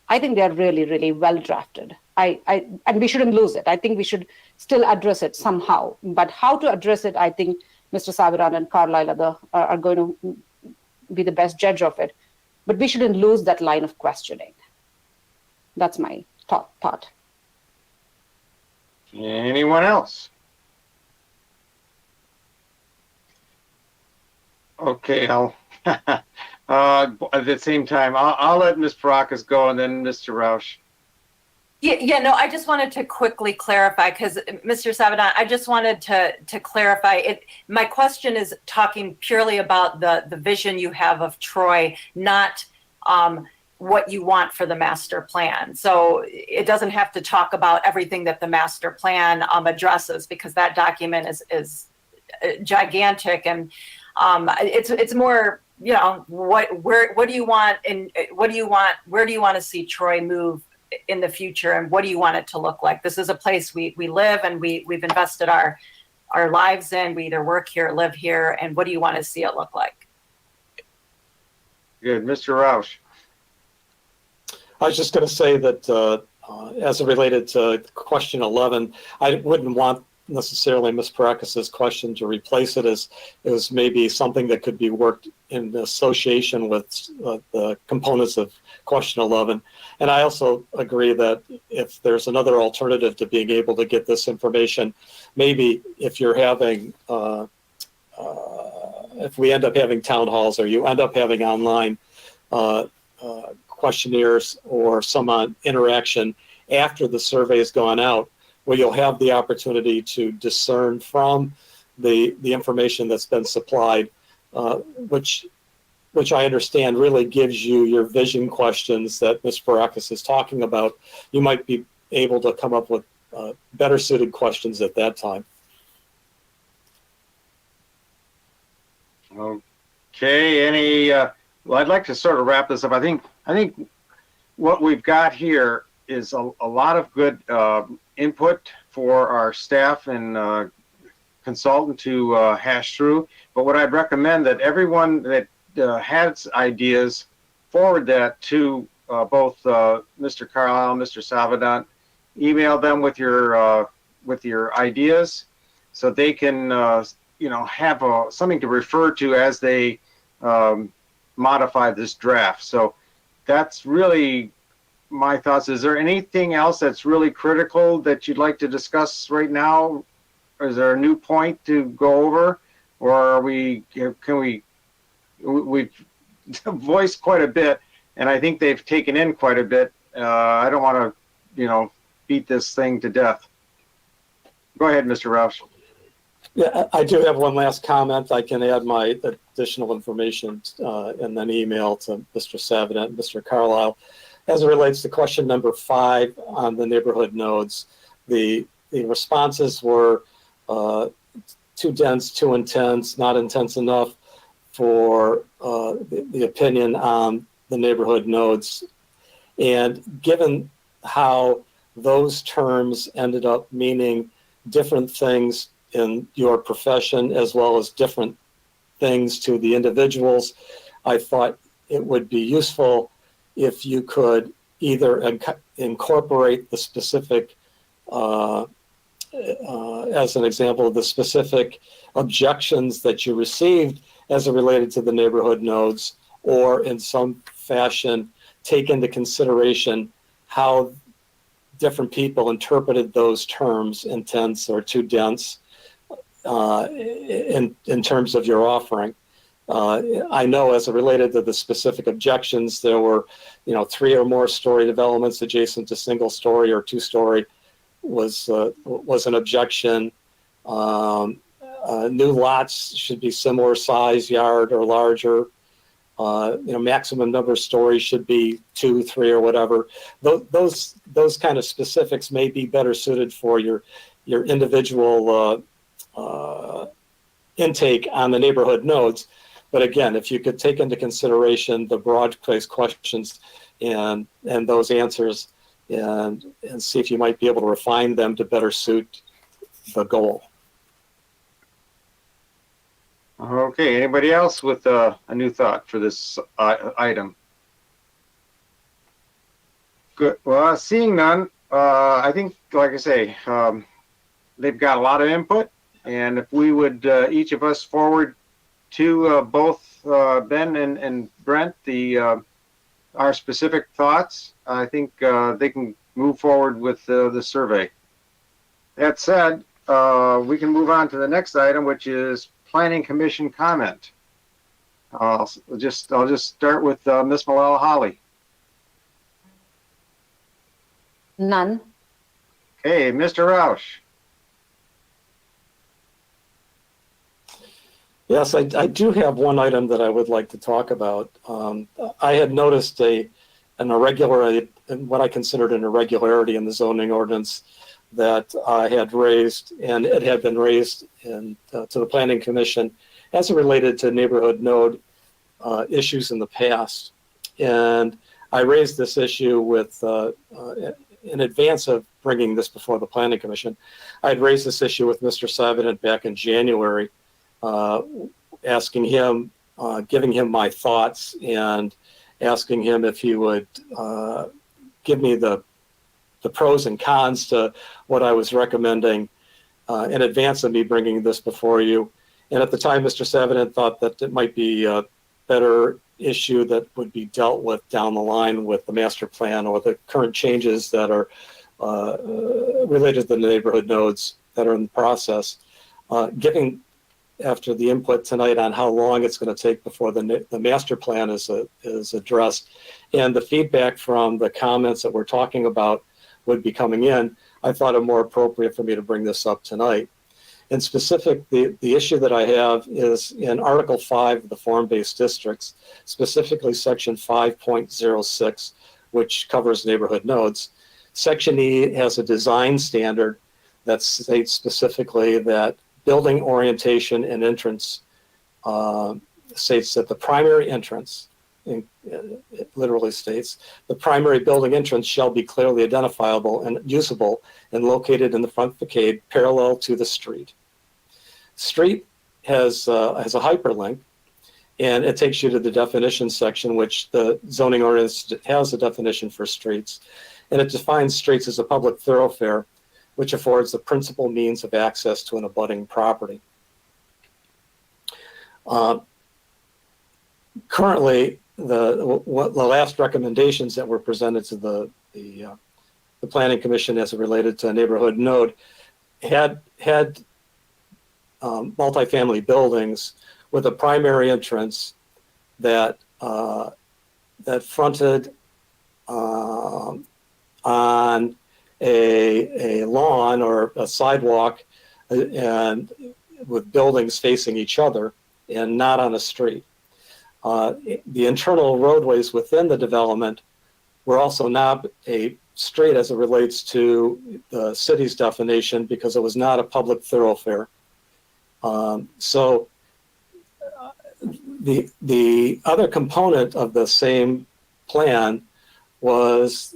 I think they're really, really well drafted. And we shouldn't lose it. I think we should still address it somehow. But how to address it, I think Mr. Saviran and Carlisle are going to be the best judge of it. But we shouldn't lose that line of questioning. That's my thought. Anyone else? Okay, I'll at the same time, I'll let Ms. Parakis go, and then Mr. Roush. Yeah, no, I just wanted to quickly clarify because Mr. Sabadan, I just wanted to clarify it. My question is talking purely about the vision you have of Troy, not what you want for the master plan. So it doesn't have to talk about everything that the master plan addresses, because that document is gigantic, and it's more, you know, what do you want, and where do you want to see Troy move in the future, and what do you want it to look like? This is a place we live, and we've invested our lives in. We either work here, live here, and what do you want to see it look like? Good. Mr. Roush. I was just going to say that as it related to question 11, I wouldn't want necessarily Ms. Parakis's question to replace it as maybe something that could be worked in association with the components of question 11. And I also agree that if there's another alternative to being able to get this information, maybe if you're having, if we end up having town halls, or you end up having online questionnaires or some interaction after the survey has gone out, where you'll have the opportunity to discern from the information that's been supplied, which I understand really gives you your vision questions that Ms. Parakis is talking about. You might be able to come up with better suited questions at that time. Okay, well, I'd like to sort of wrap this up. I think what we've got here is a lot of good input for our staff and consultant to hash through. But what I'd recommend that everyone that has ideas forward that to both Mr. Carlisle and Mr. Sabadan. Email them with your ideas, so they can have something to refer to as they modify this draft. So that's really my thoughts. Is there anything else that's really critical that you'd like to discuss right now? Or is there a new point to go over, or we've voiced quite a bit, and I think they've taken in quite a bit. I don't want to, beat this thing to death. Go ahead, Mr. Roush. Yeah, I do have one last comment. I can add my additional information and then email to Mr. Sabadan and Mr. Carlisle. As it relates to question number 5 on the neighborhood nodes, the responses were too dense, too intense, not intense enough for the opinion on the neighborhood nodes. And given how those terms ended up meaning different things in your profession as well as different things to the individuals, I thought it would be useful if you could either incorporate the specific, as an example, the specific objections that you received as it related to the neighborhood nodes, or in some fashion take into consideration how different people interpreted those terms, intense or too dense, in terms of your offering. I know as it related to the specific objections, there were, 3 or more story developments adjacent to single story or 2-story was an objection. New lots should be similar size, yard or larger. Maximum number of stories should be 2, 3, or whatever. Those kind of specifics may be better suited for your individual intake on the neighborhood nodes. But again, if you could take into consideration the broad-based questions and those answers, and see if you might be able to refine them to better suit the goal. Okay, anybody else with a new thought for this item? Good. Well, seeing none, I think, like I say, they've got a lot of input, and if we would each of us forward to both Ben and Brent our specific thoughts, I think they can move forward with the survey. That said, we can move on to the next item, which is Planning Commission comment. I'll just start with Ms. Malala Holly. None. Okay, Mr. Roush. Yes, I do have one item that I would like to talk about. I had noticed an irregularity, what I considered an irregularity in the zoning ordinance that I had raised, and it had been raised to the Planning Commission as it related to neighborhood node issues in the past. And I raised this issue with, in advance of bringing this before the Planning Commission, I had raised this issue with Mr. Savinant back in January, asking him, giving him my thoughts and asking him if he would give me the pros and cons to what I was recommending in advance of me bringing this before you. And at the time, Mr. Savinant thought that it might be a better issue that would be dealt with down the line with the master plan or the current changes that are related to the neighborhood nodes that are in the process. Given after the input tonight on how long it's going to take before the master plan is addressed, and the feedback from the comments that we're talking about would be coming in, I thought it more appropriate for me to bring this up tonight. In specific, the issue that I have is in Article 5 of the form-based districts, specifically Section 5.06, which covers neighborhood nodes. Section E has a design standard that states specifically that building orientation and entrance states that the primary entrance, it literally states, the primary building entrance shall be clearly identifiable and usable and located in the front facade parallel to the street. Street has a hyperlink, and it takes you to the definition section, which the zoning ordinance has a definition for streets. And it defines streets as a public thoroughfare, which affords the principal means of access to an abutting property. Currently, the last recommendations that were presented to the Planning Commission as it related to a neighborhood node had multifamily buildings with a primary entrance that fronted on a lawn or a sidewalk and with buildings facing each other and not on a street. The internal roadways within the development were also not a street as it relates to the city's definition because it was not a public thoroughfare. So the other component of the same plan was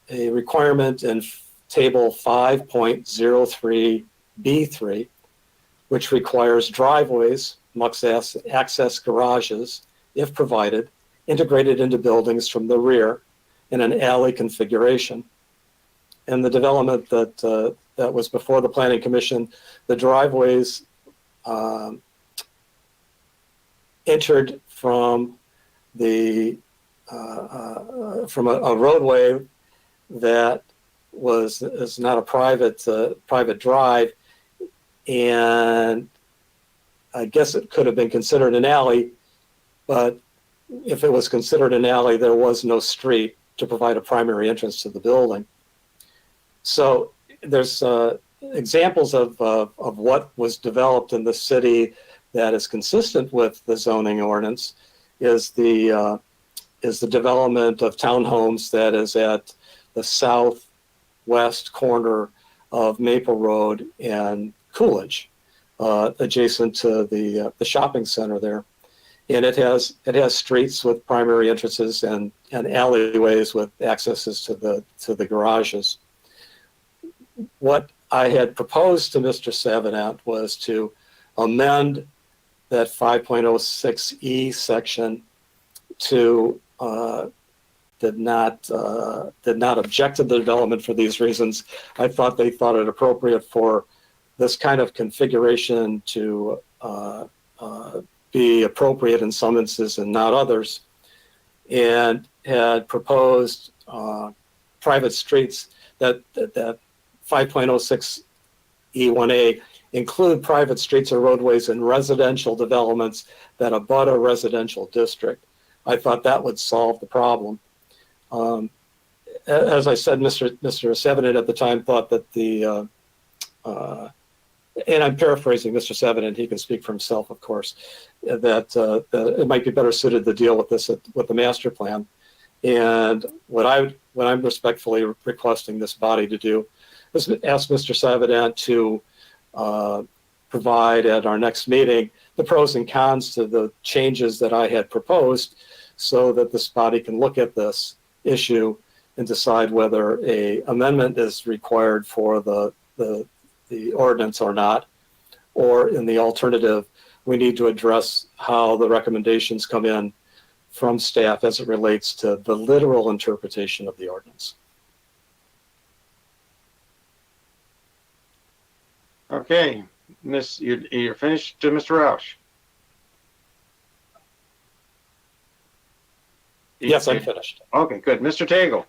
a requirement in table 5.03B3, which requires driveways, must access garages, if provided, integrated into buildings from the rear in an alley configuration. And the development that was before the Planning Commission, the driveways entered from from a roadway that is not a private drive, and I guess it could have been considered an alley, but if it was considered an alley, there was no street to provide a primary entrance to the building. So there's examples of what was developed in the city that is consistent with the zoning ordinance is the development of townhomes that is at the southwest corner of Maple Road and Coolidge, adjacent to the shopping center there. And it has streets with primary entrances and alleyways with accesses to the garages. What I had proposed to Mr. Savinant was to amend that 5.06E section to did not object to the development for these reasons. I thought they thought it appropriate for this kind of configuration to be appropriate in some instances and not others, and had proposed private streets that 5.06E1A include private streets or roadways in residential developments that abut a residential district. I thought that would solve the problem. as I said, Mr. Sevenin at the time thought that and I'm paraphrasing Mr. Sevenin, he can speak for himself, of course, that it might be better suited to deal with this with the master plan. And what I'm respectfully requesting this body to do is ask Mr. Sevenin to provide at our next meeting the pros and cons to the changes that I had proposed, so that this body can look at this issue and decide whether a amendment is required for the ordinance or not, or in the alternative, we need to address how the recommendations come in from staff as it relates to the literal interpretation of the ordinance. Okay, you're finished, Mr. Roush? Yes, I'm finished. Okay, good. Mr. Tagle?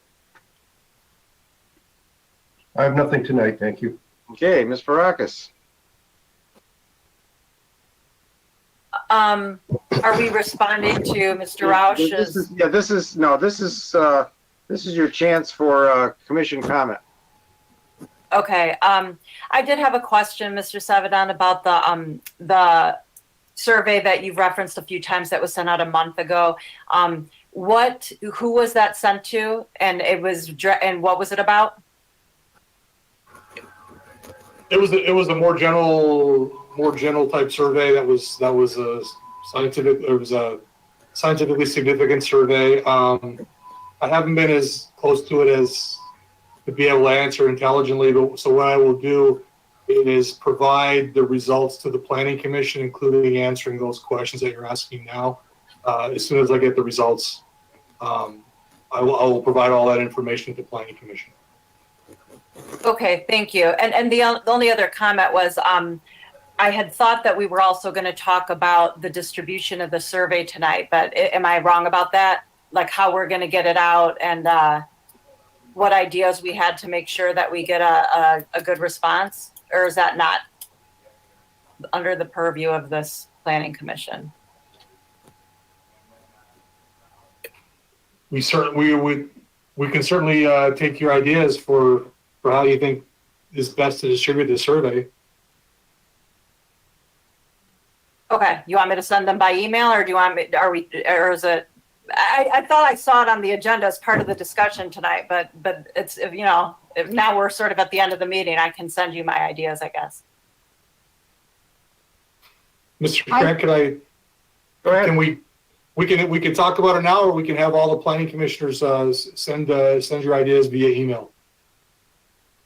I have nothing tonight, thank you. Okay, Ms. Varakis? Are we responding to Mr. Roush's? This is your chance for commission comment. Okay, I did have a question, Mr. Savidan, about the survey that you've referenced a few times that was sent out a month ago. Who was that sent to, and what was it about? It was a more general type survey that was a scientific. It was a scientifically significant survey. I haven't been as close to it as to be able to answer intelligently, but so what I will do is provide the results to the Planning Commission, including answering those questions that you're asking now. As soon as I get the results, I will provide all that information to the Planning Commission. Okay, thank you. And the only other comment was, I had thought that we were also going to talk about the distribution of the survey tonight, but am I wrong about that? Like how we're going to get it out and what ideas we had to make sure that we get a good response? Or is that not under the purview of this Planning Commission? We can certainly take your ideas for how you think is best to distribute the survey. Okay, you want me to send them by email, or do you want me? Or is it? I thought I saw it on the agenda as part of the discussion tonight, but it's now we're sort of at the end of the meeting. I can send you my ideas, I guess. Mr. Grant, could I? Go ahead. Can we can talk about it now, or we can have all the planning commissioners send your ideas via email.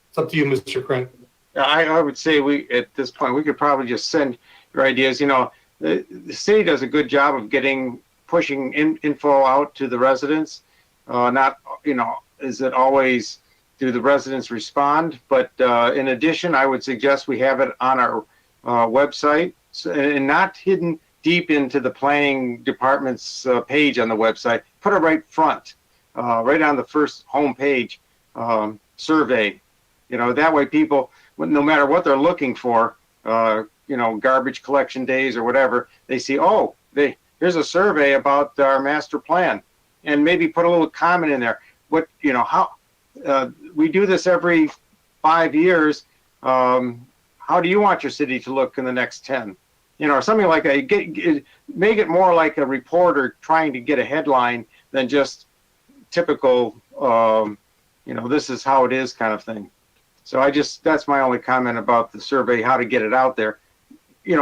It's up to you, Mr. Krent. I would say at this point we could probably just send your ideas. The city does a good job of pushing info out to the residents. Not is it always do the residents respond? But in addition, I would suggest we have it on our website and not hidden deep into the planning department's page on the website. Put it right front, right on the first home page survey. That way people, no matter what they're looking for, garbage collection days or whatever, they see, here's a survey about our master plan, and maybe put a little comment in there. We do this every 5 years. How do you want your city to look in the next 10? Something like make it more like a reporter trying to get a headline than just typical, this is how it is kind of thing. So that's my only comment about the survey, how to get it out there. Give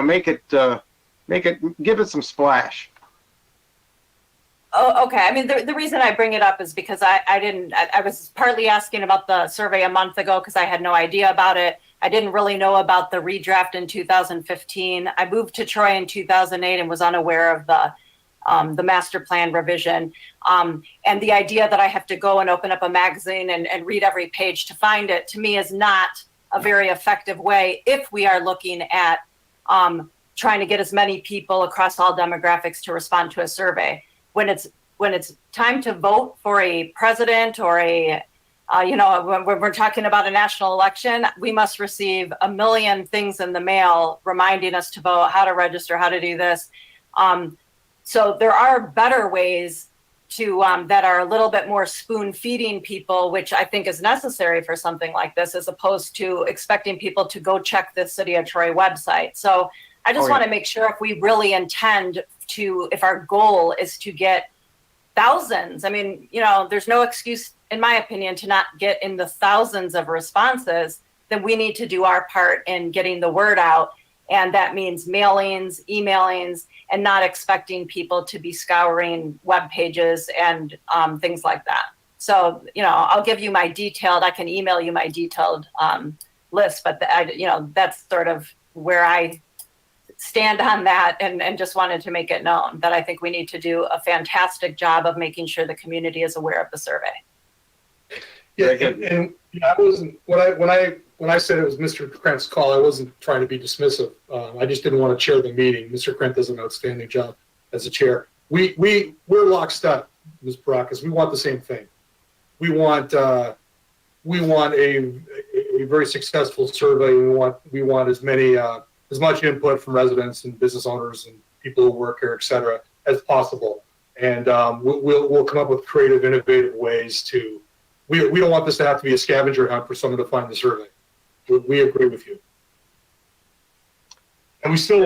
it some splash. Oh, okay. I mean, the reason I bring it up is because I was partly asking about the survey a month ago because I had no idea about it. I didn't really know about the redraft in 2015. I moved to Troy in 2008 and was unaware of the master plan revision. And the idea that I have to go and open up a magazine and read every page to find it, to me, is not a very effective way if we are looking at trying to get as many people across all demographics to respond to a survey. When it's time to vote for a president or when we're talking about a national election, we must receive a million things in the mail reminding us to vote, how to register, how to do this. So there are better ways that are a little bit more spoon feeding people, which I think is necessary for something like this, as opposed to expecting people to go check the City of Troy website. So I just want to make sure if we really intend to, if our goal is to get thousands, I mean, you know, there's no excuse, in my opinion, to not get in the thousands of responses, then we need to do our part in getting the word out. And that means mailings, emailings, and not expecting people to be scouring web pages and things like that. So, you know, I'll give you I can email you my detailed list, but you know, that's sort of where I stand on that, and just wanted to make it known that I think we need to do a fantastic job of making sure the community is aware of the survey. Yeah, and I wasn't, when I said it was Mr. Krent's call, I wasn't trying to be dismissive. I just didn't want to chair the meeting. Mr. Krent does an outstanding job as a chair. We're lockstep, Ms. Barakis. We want the same thing. We want a very successful survey. We want as much input from residents and business owners and people who work here, et cetera, as possible. And we'll come up with creative, innovative ways to. We don't want this to have to be a scavenger hunt for someone to find the survey. We agree with you, and we still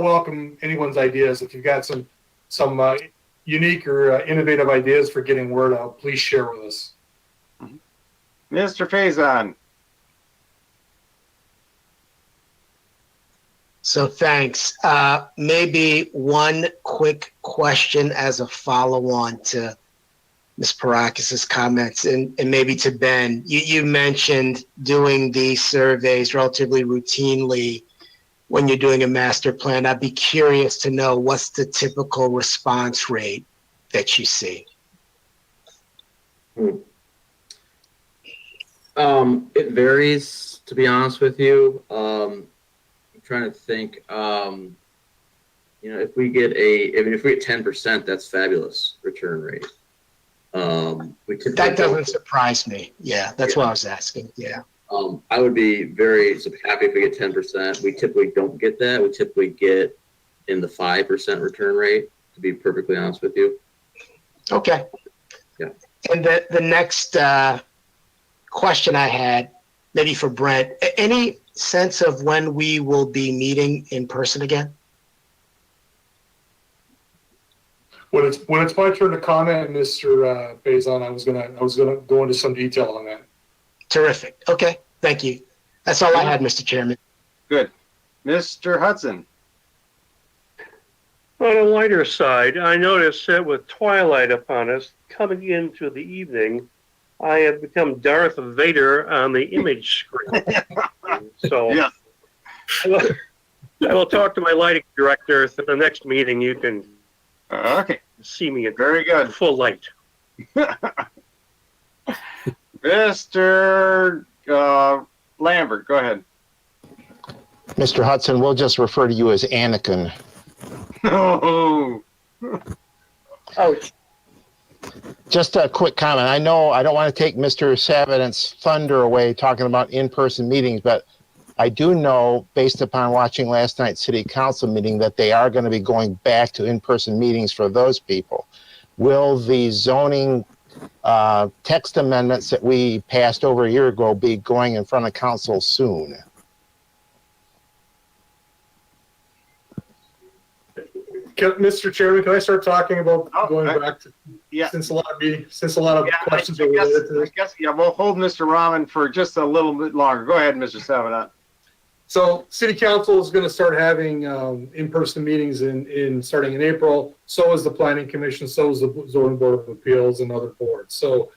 welcome anyone's ideas. If you've got some unique or innovative ideas for getting word out, please share with us. Mr. Faison. So thanks. Maybe one quick question as a follow-on to Ms. Barakis' comments, and maybe to Ben. You mentioned doing these surveys relatively routinely when you're doing a master plan. I'd be curious to know what's the typical response rate that you see. It varies, to be honest with you. I'm trying to think. You know, if we get 10%, that's fabulous return rate. That doesn't surprise me. Yeah, that's what I was asking. Yeah. I would be very happy if we get 10%. We typically don't get that. We typically get in the 5% return rate, to be perfectly honest with you. Okay. Yeah. And the next question I had, maybe for Brent, any sense of when we will be meeting in person again? When it's my turn to comment, Mr. Faison, I was gonna go into some detail on that. Terrific. Okay. Thank you. That's all I had, Mr. Chairman. Good. Mr. Hudson. On a lighter side, I noticed that with twilight upon us coming into the evening, I have become Darth Vader on the image screen. So Yeah. I will talk to my lighting director at the next meeting. You can Okay. see me in Very good. full light. Mr. Lambert, go ahead. Mr. Hudson, we'll just refer to you as Anakin. Oh. Ouch. Just a quick comment. I know I don't want to take Mr. Savidant's thunder away talking about in-person meetings, but I do know, based upon watching last night's city council meeting, that they are going to be going back to in-person meetings for those people. Will the zoning text amendments that we passed over a year ago be going in front of council soon? Mr. Chairman, can I start talking about going I- back to, Yeah. since a lot of questions are I related to this? guess, yeah, we'll hold Mr. Rahman for just a little bit longer. Go ahead, Mr. Savinant. So city council is going to start having in-person meetings starting in April. So is the planning commission, so is the zoning board of appeals and other boards. So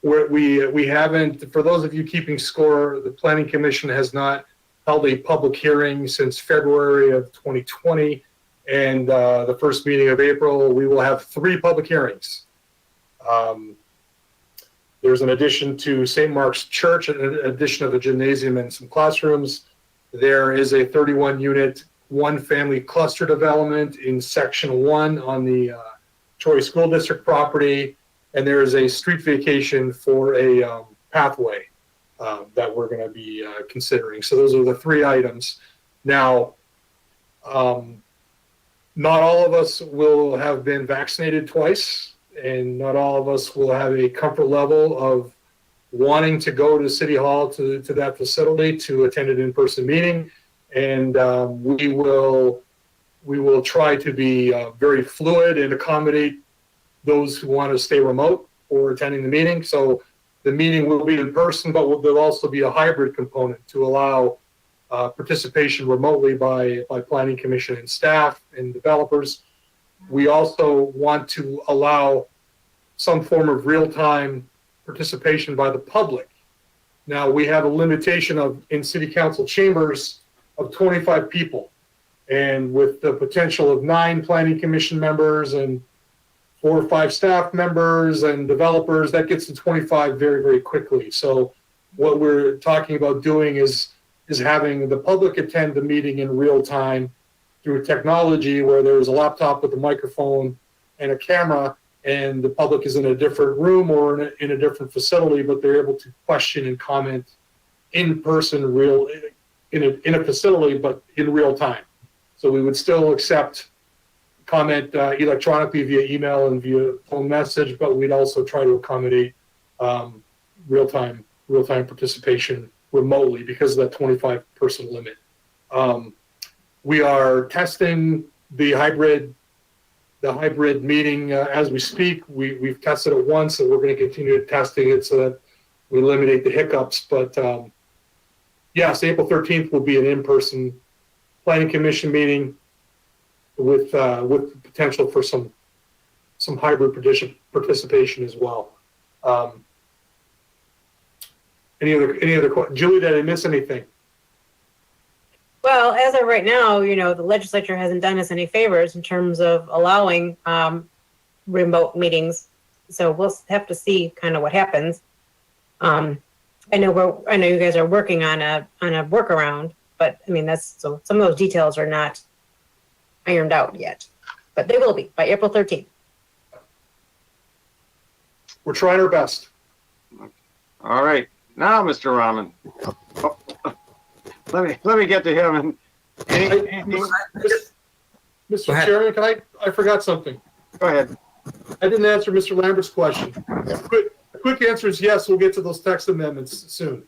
we haven't, for those of you keeping score, the planning commission has not held a public hearing since February of 2020. And the first meeting of April, we will have 3 public hearings. There's an addition to St. Mark's Church, an addition of a gymnasium and some classrooms. There is a 31-unit, one-family cluster development in Section 1 on the Troy School District property. And there is a street vacation for a pathway that we're going to be considering. So those are the 3 items. Now, not all of us will have been vaccinated twice, and not all of us will have a comfort level of wanting to go to City Hall to that facility to attend an in-person meeting. And we will try to be very fluid and accommodate those who want to stay remote or attending the meeting. So the meeting will be in person, but there'll also be a hybrid component to allow participation remotely by Planning Commission and staff and developers. We also want to allow some form of real-time participation by the public. Now, we have a limitation in City Council chambers of 25 people. And with the potential of 9 Planning Commission members and 4 or 5 staff members and developers, that gets to 25 very, very quickly. So what we're talking about doing is having the public attend the meeting in real time through technology, where there's a laptop with a microphone and a camera, and the public is in a different room or in a different facility, but they're able to question and comment in person, in a facility, but in real time. So we would still accept comment electronically via email and via phone message, but we'd also try to accommodate real-time participation remotely because of that 25-person limit. We are testing the hybrid meeting as we speak. We've tested it once, and we're going to continue testing it so that we eliminate the hiccups. But yes, April 13th will be an in-person Planning Commission meeting with potential for some hybrid participation as well. Any other questions? Julie, did I miss anything? Well, as of right now, the legislature hasn't done us any favors in terms of allowing remote meetings. So we'll have to see kind of what happens. I know you guys are working on a workaround, but I mean so some of those details are not ironed out yet, but they will be by April 13th. We're trying our best. All right. Now, Mr. Rahman. Let me get to him. And Mr. Chairman, I forgot something. Go ahead. I didn't answer Mr. Lambert's question. Quick answer is yes. We'll get to those text amendments soon.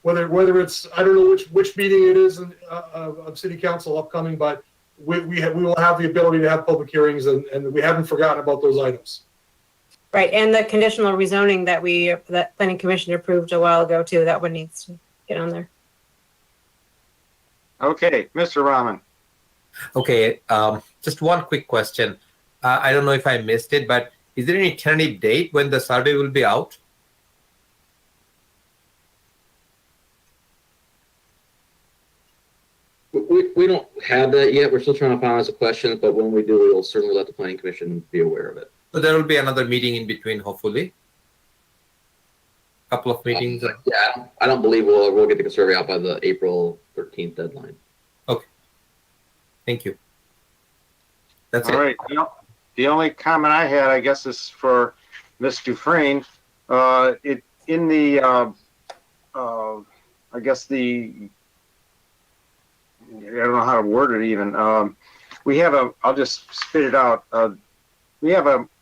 Whether it's, I don't know which meeting it is of City Council upcoming, but we will have the ability to have public hearings, and we haven't forgotten about those items. Right, and the conditional rezoning that Planning Commission approved a while ago too. That one needs to get on there. Okay, Mr. Rahman. Okay, just one quick question. I don't know if I missed it, but is there any tentative date when the survey will be out? We don't have that yet. We're still trying to finalize the questions, but when we do, we will certainly let the Planning Commission be aware of it. So there will be another meeting in between, hopefully. Couple of meetings. Yeah, I don't believe we'll get the survey out by the April 13th deadline. Okay. Thank you. That's All it. right. The only comment I had, I guess, is for Ms. Dufresne. I don't know how to word it even. I'll just spit it out.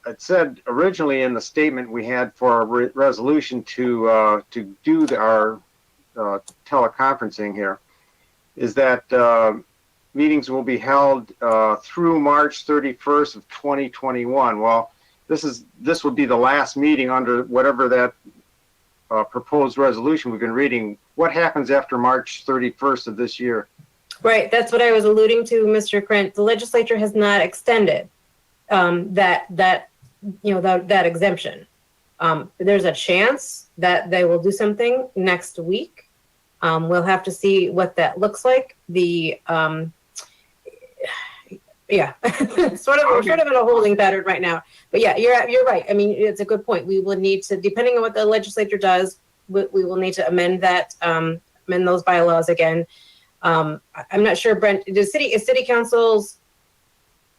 It said originally in the statement we had for our resolution to do our teleconferencing here is that meetings will be held through March 31st of 2021. Well, this would be the last meeting under whatever that proposed resolution we've been reading. What happens after March 31st of this year? Right, that's what I was alluding to, Mr. Krent. The legislature has not extended that exemption. There's a chance that they will do something next week. We'll have to see what that looks like. We're sort of in a holding pattern right now. But yeah, you're right. I mean, it's a good point. We will need to, depending on what the legislature does, we will need to amend those bylaws again. I'm not sure, Brent, is City Council's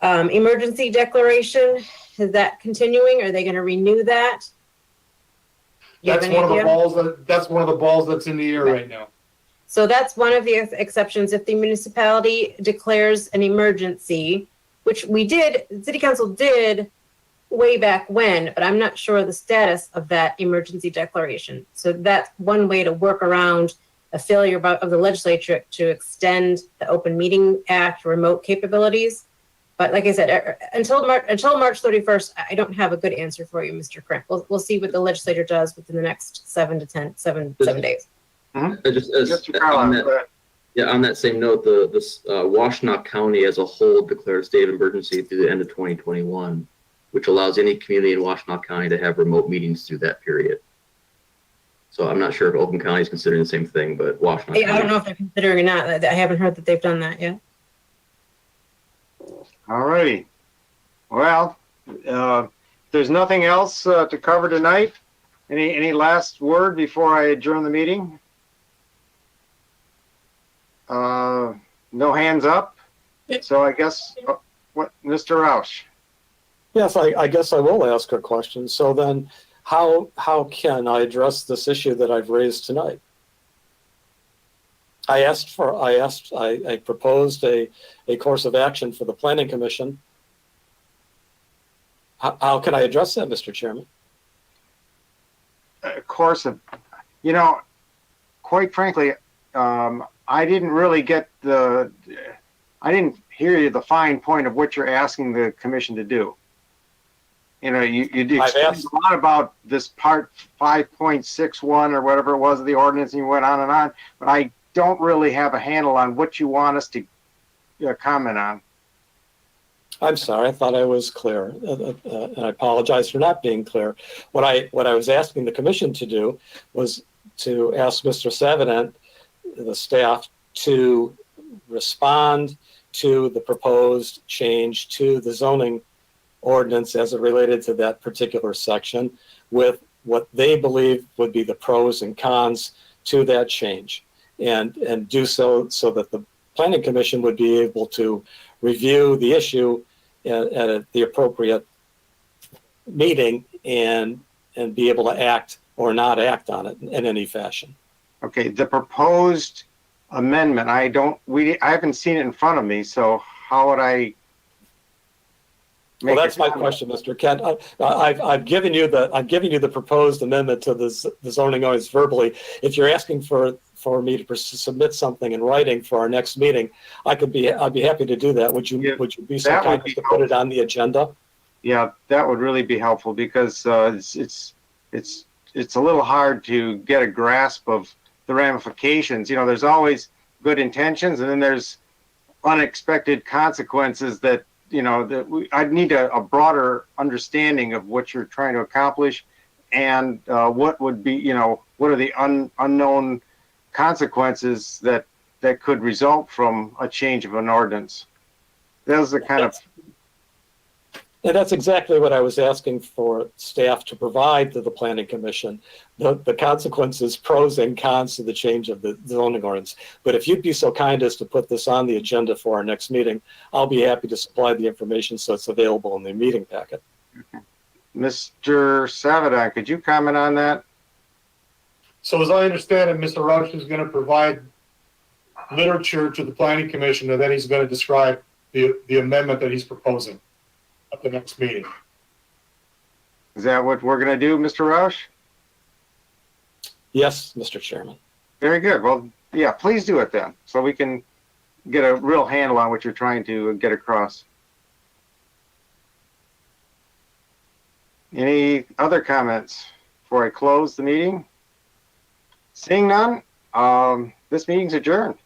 emergency declaration, is that continuing? Are they going to renew that? That's one of the balls that's in the air right now. So that's one of the exceptions. If the municipality declares an emergency, which we did, the city council did way back when, but I'm not sure the status of that emergency declaration. So that's one way to work around a failure of the legislature to extend the Open Meeting Act remote capabilities. But like I said, until March 31st, I don't have a good answer for you, Mr. Krent. We'll see what the legislature does within the next 7 days. Mr. Carlisle, On that same note, the Washtenaw County as a whole declared a state of emergency through the end of 2021, which allows any community in Washtenaw County to have remote meetings through that period. So I'm not sure if Oakland County is considering the same thing, but Washtenaw County. I don't know if they're considering or not. I haven't heard that they've done that yet. all righty. Well, there's nothing else to cover tonight. Any last word before I adjourn the meeting? No hands up. So I guess, what, Mr. Roush? Yes, I guess I will ask a question. So then, how can I address this issue that I've raised tonight? I proposed a course of action for the Planning Commission. How can I address that, Mr. Chairman? Course of, quite frankly, I didn't really get I didn't hear the fine point of what you're asking the commission to do. You explained a lot about this part 5.61 or whatever it was of the ordinance, and you went on and on, but I don't really have a handle on what you want us to comment on. I'm sorry, I thought I was clear, and I apologize for not being clear. What I was asking the commission to do was to ask Mr. Savinant, the staff, to respond to the proposed change to the zoning ordinance as it related to that particular section, with what they believe would be the pros and cons to that change, and do so that the Planning Commission would be able to review the issue at the appropriate meeting and be able to act or not act on it in any fashion. Okay, the proposed amendment, I haven't seen it in front of me, so how would I? Well, that's my question, Mr. Kent. I've given you the proposed amendment to the zoning ordinance verbally. If you're asking for me to submit something in writing for our next meeting, I'd be happy to do that. Would you be so kind as to put it on the agenda? Yeah, that would really be helpful, because it's a little hard to get a grasp of the ramifications. There's always good intentions, and then there's unexpected consequences that I'd need a broader understanding of what you're trying to accomplish, and what would be, what are the unknown consequences that could result from a change of an ordinance. Those are kind of. And that's exactly what I was asking for staff to provide to the Planning Commission, the consequences, pros and cons to the change of the zoning ordinance. But if you'd be so kind as to put this on the agenda for our next meeting, I'll be happy to supply the information so it's available in the meeting packet. Okay. Mr. Savinant, could you comment on that? So as I understand it, Mr. Roush is going to provide literature to the Planning Commission, and then he's going to describe the amendment that he's proposing at the next meeting. Is that what we're going to do, Mr. Roush? Yes, Mr. Chairman. Very good. Well, yeah, please do it then, so we can get a real handle on what you're trying to get across. Any other comments before I close the meeting? Seeing none, this meeting's adjourned.